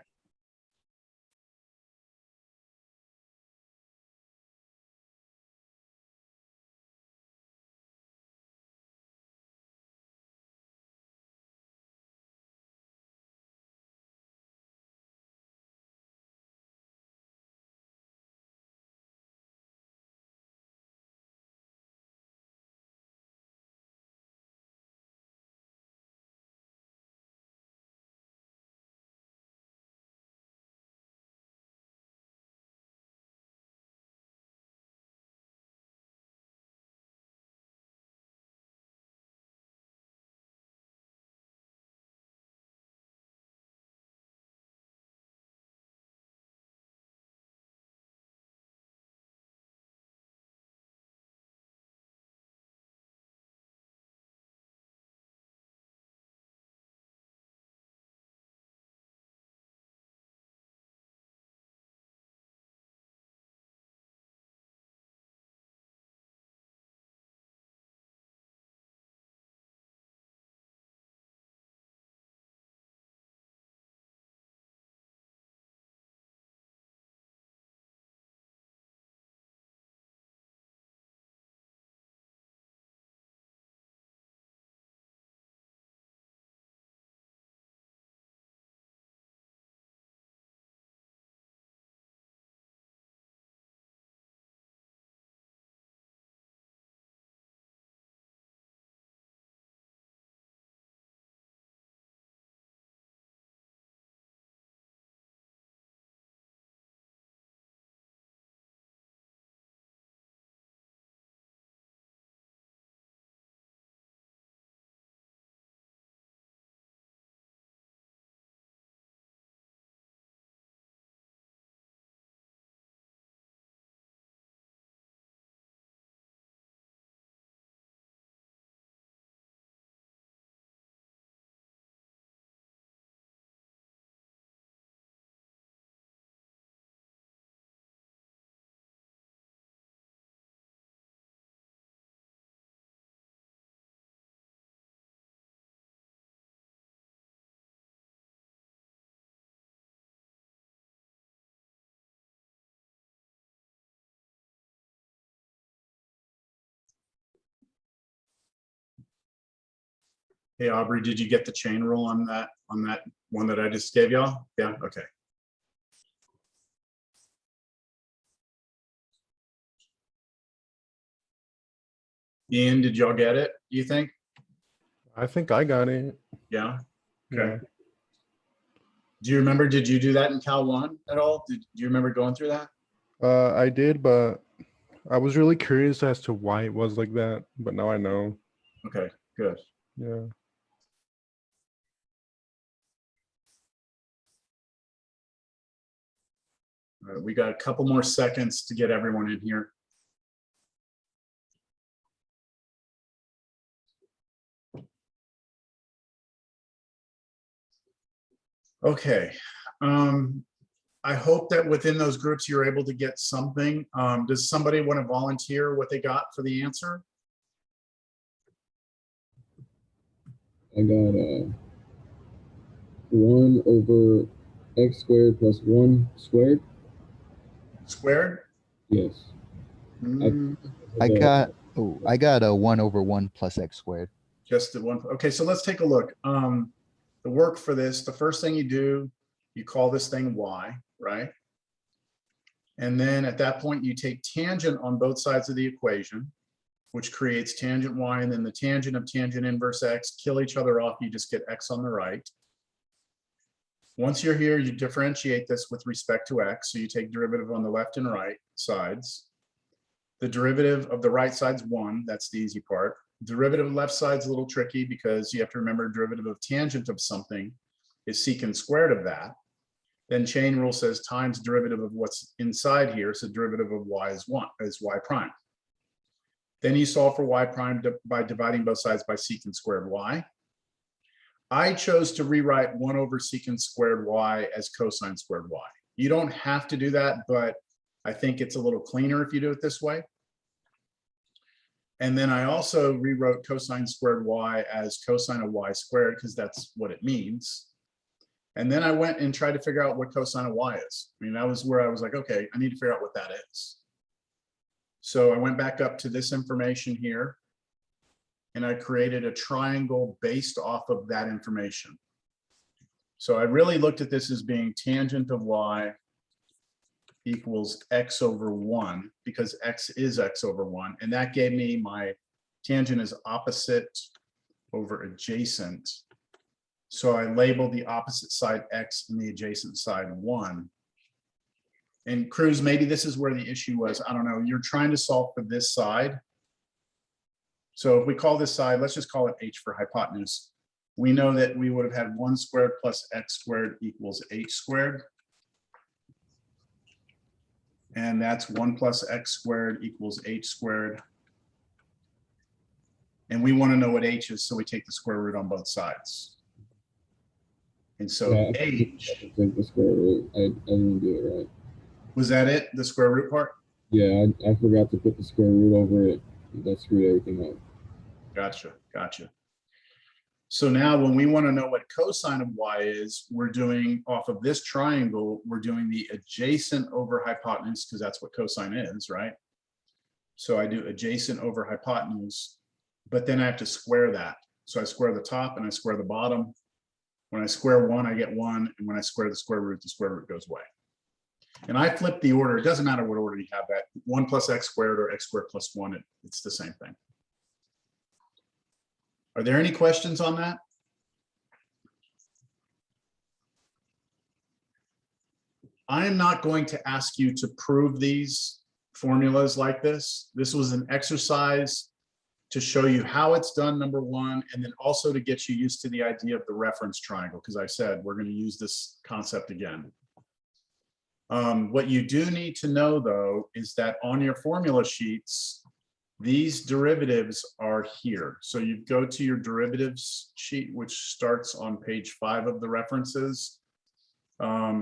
Speaker 1: Hey, Aubrey, did you get the chain rule on that one that I just gave y'all? Yeah, okay. Ian, did y'all get it, you think?
Speaker 12: I think I got it.
Speaker 1: Yeah,
Speaker 12: Yeah.
Speaker 1: okay. Do you remember, did you do that in Cal 1 at all? Do you remember going through that?
Speaker 12: I did, but I was really curious as to why it was like that, but now I know.
Speaker 1: Okay, good.
Speaker 12: Yeah.
Speaker 1: All right, we got a couple more seconds to get everyone in here. Okay. I hope that within those groups, you're able to get something. Does somebody want to volunteer what they got for the answer?
Speaker 7: I got 1 over x squared plus 1 squared.
Speaker 1: Squared?
Speaker 7: Yes.
Speaker 1: Mm,
Speaker 3: I got a 1 over 1 plus x squared.
Speaker 1: just the one. Okay, so let's take a look. The work for this, the first thing you do, you call this thing y, right? And then at that point, you take tangent on both sides of the equation, which creates tangent y, and then the tangent of tangent inverse x, kill each other off, you just get x on the right. Once you're here, you differentiate this with respect to x, so you take derivative on the left and right sides. The derivative of the right side's 1, that's the easy part. Derivative of left side's a little tricky because you have to remember derivative of tangent of something is secant squared of that. Then chain rule says times derivative of what's inside here, so derivative of y is y prime. Then you solve for y prime by dividing both sides by secant squared y. I chose to rewrite 1 over secant squared y as cosine squared y. You don't have to do that, but I think it's a little cleaner if you do it this way. And then I also rewrote cosine squared y as cosine of y squared because that's what it means. And then I went and tried to figure out what cosine of y is. I mean, that was where I was like, okay, I need to figure out what that is. So I went back up to this information here, and I created a triangle based off of that information. So I really looked at this as being tangent of y equals x over 1, because x is x over 1. And that gave me my tangent is opposite over adjacent. So I labeled the opposite side x and the adjacent side 1. And Cruz, maybe this is where the issue was. I don't know. You're trying to solve for this side. So if we call this side, let's just call it h for hypotenuse. We know that we would have had 1 squared plus x squared equals h squared. And that's 1 plus x squared equals h squared. And we want to know what h is, so we take the square root on both sides. And so
Speaker 7: Yeah,
Speaker 1: h,
Speaker 7: I think the square root. I didn't do it right.
Speaker 1: was that it, the square root part?
Speaker 7: Yeah, I forgot to put the square root over it. That screwed everything up.
Speaker 1: Gotcha, gotcha. So now when we want to know what cosine of y is, we're doing off of this triangle, we're doing the adjacent over hypotenuse, because that's what cosine is, right? So I do adjacent over hypotenuse, but then I have to square that. So I square the top and I square the bottom. When I square 1, I get 1. And when I square the square root goes away. And I flip the order. It doesn't matter what order you have that. 1 plus x squared or x squared plus 1, it's the same thing. Are there any questions on that? I am not going to ask you to prove these formulas like this. This was an exercise to show you how it's done, number 1, and then also to get you used to the idea of the reference triangle, because I said we're going to use this concept again. What you do need to know, though, is that on your formula sheets, these derivatives are here. So you go to your derivatives sheet, which starts on page 5 of the references.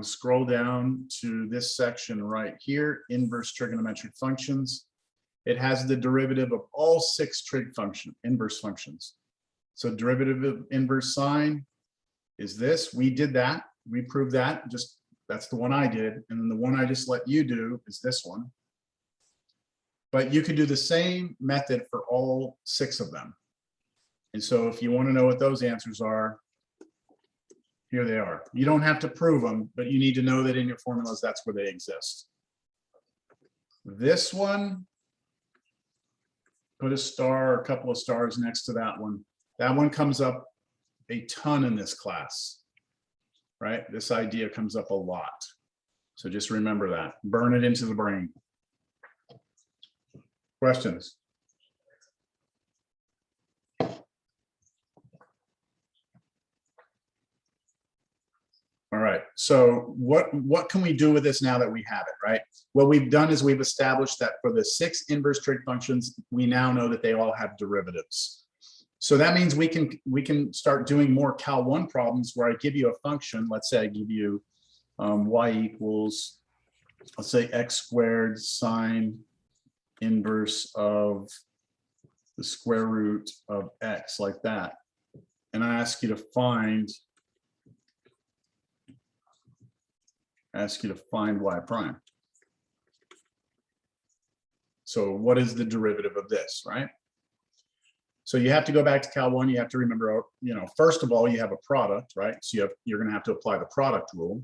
Speaker 1: Scroll down to this section right here, inverse trigonometric functions. It has the derivative of all 6 trig inverse functions. So derivative of inverse sine is this. We did that. We proved that. Just that's the one I did. And then the one I just let you do is this one. But you could do the same method for all 6 of them. And so if you want to know what those answers are, here they are. You don't have to prove them, but you need to know that in your formulas, that's where they exist. This one, put a star or a couple of stars next to that one. That one comes up a ton in this class, right? This idea comes up a lot. So just remember that. Burn it into the brain. Questions? All right, so what can we do with this now that we have it, right? What we've done is we've established that for the 6 inverse trig functions, we now know that they all have derivatives. So that means we can start doing more Cal 1 problems where I give you a function. Let's say I give you y equals, let's say x squared sine inverse of the square root of x, like that. And I ask you to find y prime. So what is the derivative of this, right? So you have to go back to Cal 1. You have to remember, first of all, you have a product, right? So you're going to have to apply the product rule.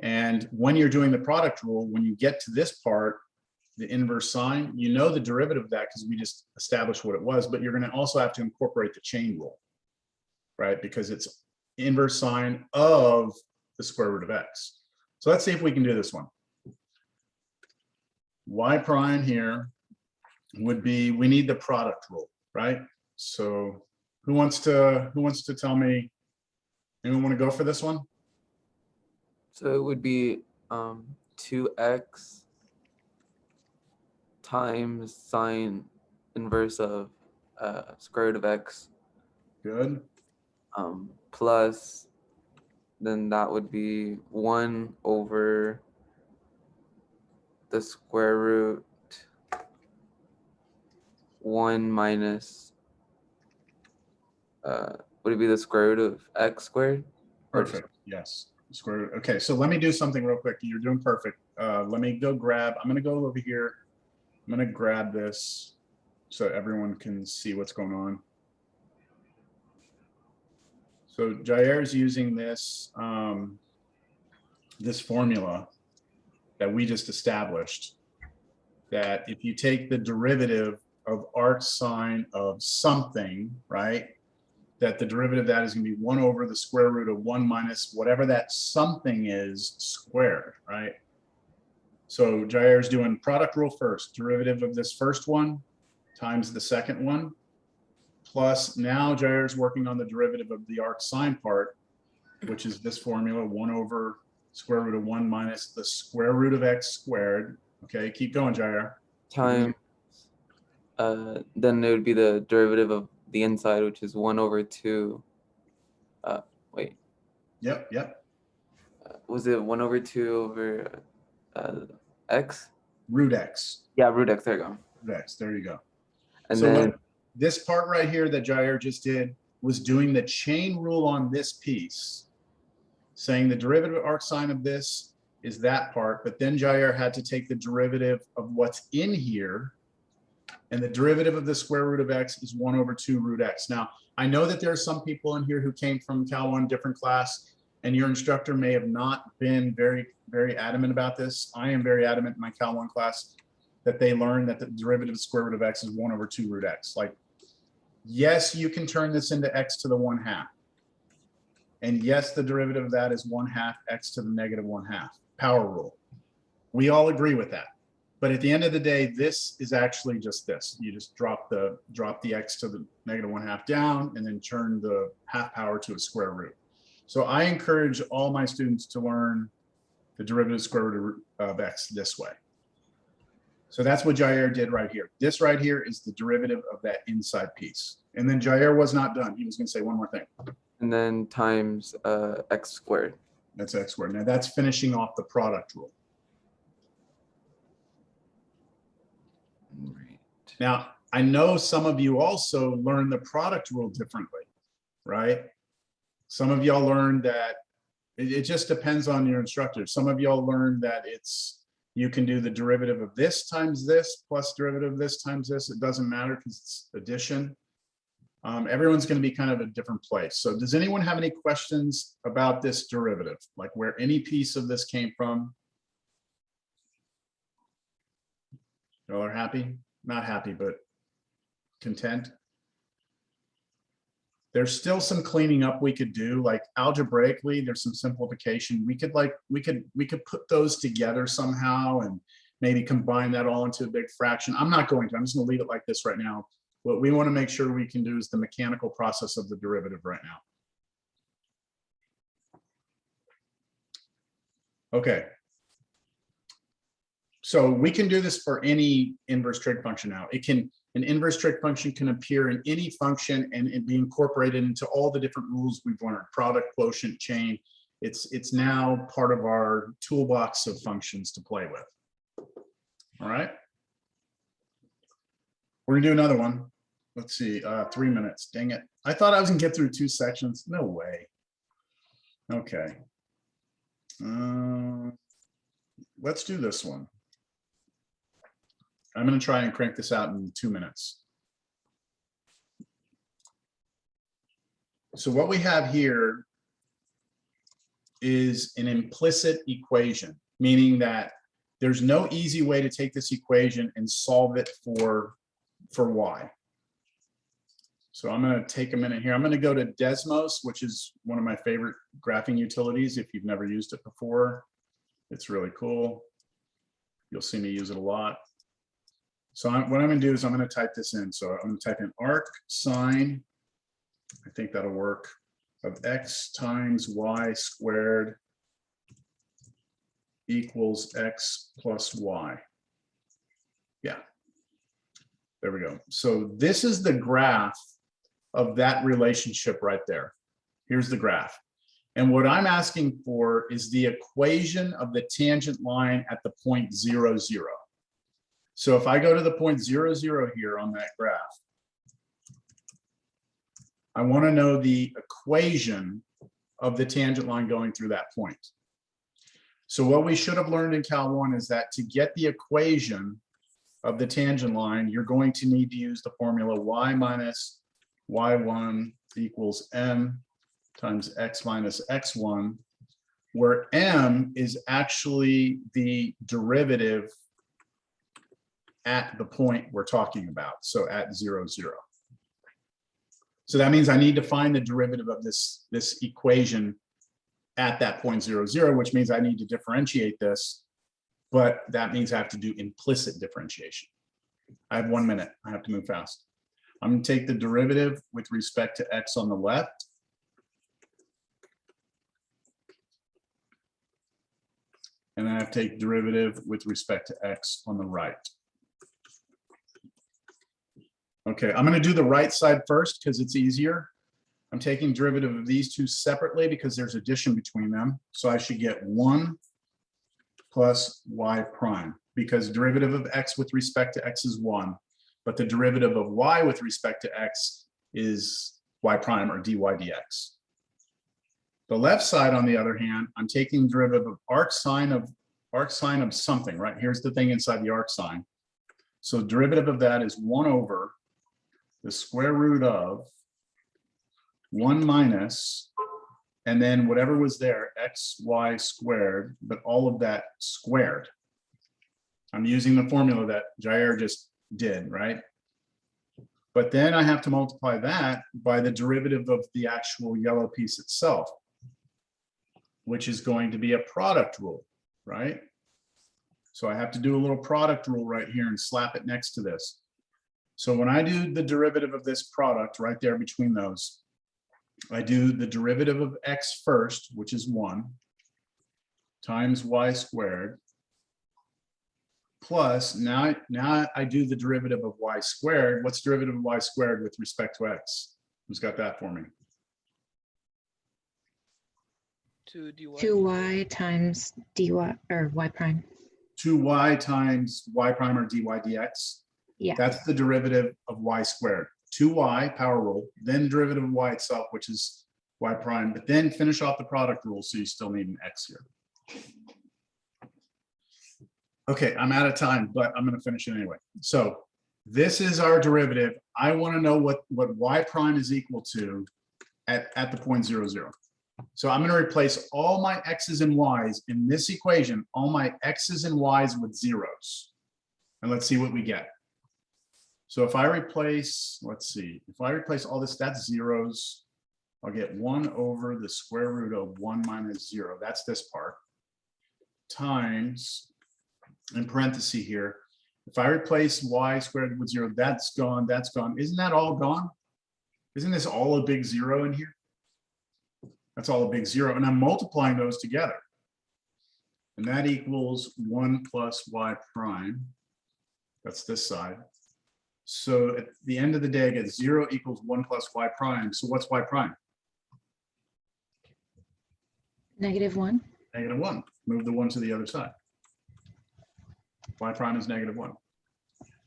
Speaker 1: And when you're doing the product rule, when you get to this part, the inverse sine, you know the derivative of that because we just established what it was, but you're going to also have to incorporate the chain rule, right? Because it's inverse sine of the square root of x. So let's see if we can do this one. Y prime here would be, we need the product rule, right? So who wants to tell me? Anyone want to go for this one?
Speaker 5: So it would be 2x times sine inverse of square root of x.
Speaker 1: Good.
Speaker 5: Plus, then that would be 1 over the square root 1 minus, would it be the square root of x squared?
Speaker 1: Perfect. Yes. Square root. Okay. So let me do something real quick. You're doing perfect. Let me go grab, I'm going to go over here. I'm going to grab this so everyone can see what's going on. So Jair is using this, this formula that we just established, that if you take the derivative of arc sine of something, right, that the derivative of that is going to be 1 over the square root of 1 minus whatever that something is squared, right? So Jair's doing product rule first, derivative of this first one times the second one, plus now Jair's working on the derivative of the arc sine part, which is this formula, 1 over square root of 1 minus the square root of x squared. Okay, keep going, Jair.
Speaker 5: Times, then it would be the derivative of the inside, which is 1 over 2. Wait.
Speaker 1: Yep.
Speaker 5: Was it 1 over 2 over x?
Speaker 1: Root x.
Speaker 5: Yeah, root x. There you go.
Speaker 1: Root x. There you go.
Speaker 5: And
Speaker 1: so
Speaker 5: then
Speaker 1: this part right here that Jair just did was doing the chain rule on this piece, saying the derivative of arc sine of this is that part, but then Jair had to take the derivative of what's in here, and the derivative of the square root of x is 1 over 2 root x. Now, I know that there are some people in here who came from Cal 1, different class, and your instructor may have not been very, very adamant about this. I am very adamant in my Cal 1 class that they learned that the derivative of square root of x is 1 over 2 root x. Like, yes, you can turn this into x to the 1/2. And yes, the derivative of that is 1/2 x to the negative 1/2, power rule. We all agree with that. But at the end of the day, this is actually just this. You just drop the x to the negative 1/2 down and then turn the half power to a square root. So I encourage all my students to learn the derivative of square root of x this way. So that's what Jair did right here. This right here is the derivative of that inside piece. And then Jair was not done. He was going to say one more thing.
Speaker 5: And then times x squared.
Speaker 1: That's x squared. Now that's finishing off the product rule.
Speaker 5: Right.
Speaker 1: Now, I know some of you also learn the product rule differently, right? Some of y'all learned that it just depends on your instructor. Some of y'all learned that you can do the derivative of this times this plus derivative of this times this. It doesn't matter because it's addition. Everyone's going to be kind of a different place. So does anyone have any questions about this derivative? Like where any piece of this came from? Y'all are happy? Not happy, but content? There's still some cleaning up we could do, like algebraically, there's some simplification. We could put those together somehow and maybe combine that all into a big fraction. I'm not going to, I'm just gonna leave it like this right now. What we want to make sure we can do is the mechanical process of the derivative right now. Okay. So we can do this for any inverse trig function now. An inverse trig function can appear in any function and be incorporated into all the different rules we've learned, product, quotient, chain. It's now part of our toolbox of functions to play with. All right. We're gonna do another one. Let's see, 3 minutes, dang it. I thought I was gonna get through 2 sections, no way. Okay. Let's do this one. I'm gonna try and crank this out in 2 minutes. So what we have here is an implicit equation, meaning that there's no easy way to take this equation and solve it for y. So I'm going to take a minute here. I'm going to go to Desmos, which is one of my favorite graphing utilities. If you've never used it before, it's really cool. You'll see me use it a lot. So what I'm going to do is I'm going to type this in. So I'm going to type in arc sine, I think that'll work, of x times y squared equals x plus y. Yeah, there we go. So this is the graph of that relationship right there. Here's the graph. And what I'm asking for is the equation of the tangent line at the point 0, 0. So if I go to the point 0, 0 here on that graph, I want to know the equation of the tangent line going through that point. So what we should have learned in Cal 1 is that to get the equation of the tangent line, you're going to need to use the formula y minus y1 equals m times x minus x1, where m is actually the derivative at the point we're talking about, so at 0, 0. So that means I need to find the derivative of this equation at that point 0, 0, which means I need to differentiate this, but that means I have to do implicit differentiation. I have 1 minute, I have to move fast. I'm going to take the derivative with respect to x on the left. And then I have to take derivative with respect to x on the right. Okay, I'm going to do the right side first because it's easier. I'm taking derivative of these two separately because there's addition between them. So I should get 1 plus y prime, because derivative of x with respect to x is 1, but the derivative of y with respect to x is y prime, or dy dx. The left side, on the other hand, I'm taking derivative of arc sine of something, right? Here's the thing inside the arc sine. So derivative of that is 1 over the square root of 1 minus, and then whatever was there, xy squared, but all of that squared. I'm using the formula that Jair just did, right? But then I have to multiply that by the derivative of the actual yellow piece itself, which is going to be a product rule, right? So I have to do a little product rule right here and slap it next to this. So when I do the derivative of this product right there between those, I do the derivative of x first, which is 1, times y squared, plus now I do the derivative of y squared. What's derivative of y squared with respect to x? Who's got that for me?
Speaker 9: 2y times dy, or y prime.
Speaker 1: 2y times y prime, or dy dx.
Speaker 9: Yeah.
Speaker 1: That's the derivative of y squared. 2y, power rule, then derivative of y itself, which is y prime, but then finish off the product rule, so you still need an x here. Okay, I'm out of time, but I'm going to finish it anyway. So This is our derivative. I want to know what y prime is equal to at the point 0, 0. So I'm going to replace all my x's and y's in this equation, all my x's and y's with zeros. And let's see what we get. So if I replace, let's see, if I replace all this, that's zeros. I'll get 1 over the square root of 1 minus 0. That's this part. Times, in parentheses here, if I replace y squared with 0, that's gone, that's gone. Isn't that all gone? Isn't this all a big 0 in here? That's all a big 0. And I'm multiplying those together. And that equals 1 plus y prime. That's this side. So at the end of the day, I get 0 equals 1 plus y prime. So what's y prime?
Speaker 9: -1.
Speaker 1: -1. Move the 1 to the other side. Y prime is -1.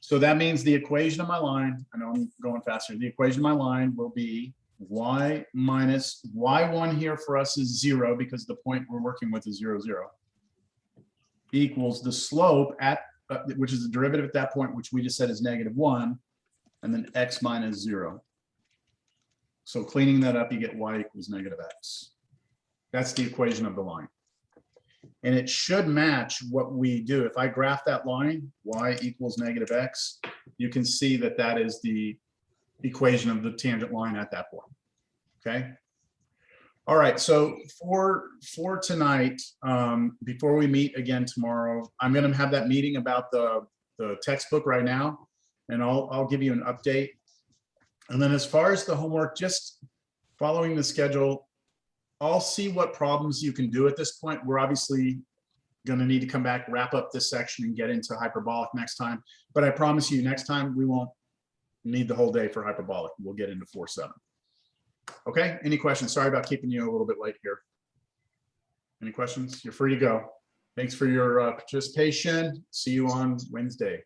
Speaker 1: So that means the equation of my line, I know I'm going faster, the equation of my line will be y minus y1 here for us is 0 because the point we're working with is 0, 0, equals the slope at, which is the derivative at that point, which we just said is -1, and then x minus 0. So cleaning that up, you get y equals -x. That's the equation of the line. And it should match what we do. If I graph that line, y equals -x, you can see that that is the equation of the tangent line at that point. Okay. All right. So for tonight, before we meet again tomorrow, I'm going to have that meeting about the textbook right now, and I'll give you an update. And then as far as the homework, just following the schedule, I'll see what problems you can do at this point. We're obviously going to need to come back, wrap up this section and get into hyperbolic next time. But I promise you next time we won't need the whole day for hyperbolic. We'll get into 4-7. Okay, any questions? Sorry about keeping you a little bit late here. Any questions? You're free to go. Thanks for your participation. See you on Wednesday.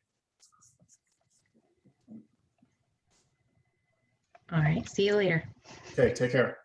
Speaker 9: All right, see you later.
Speaker 1: Okay, take care.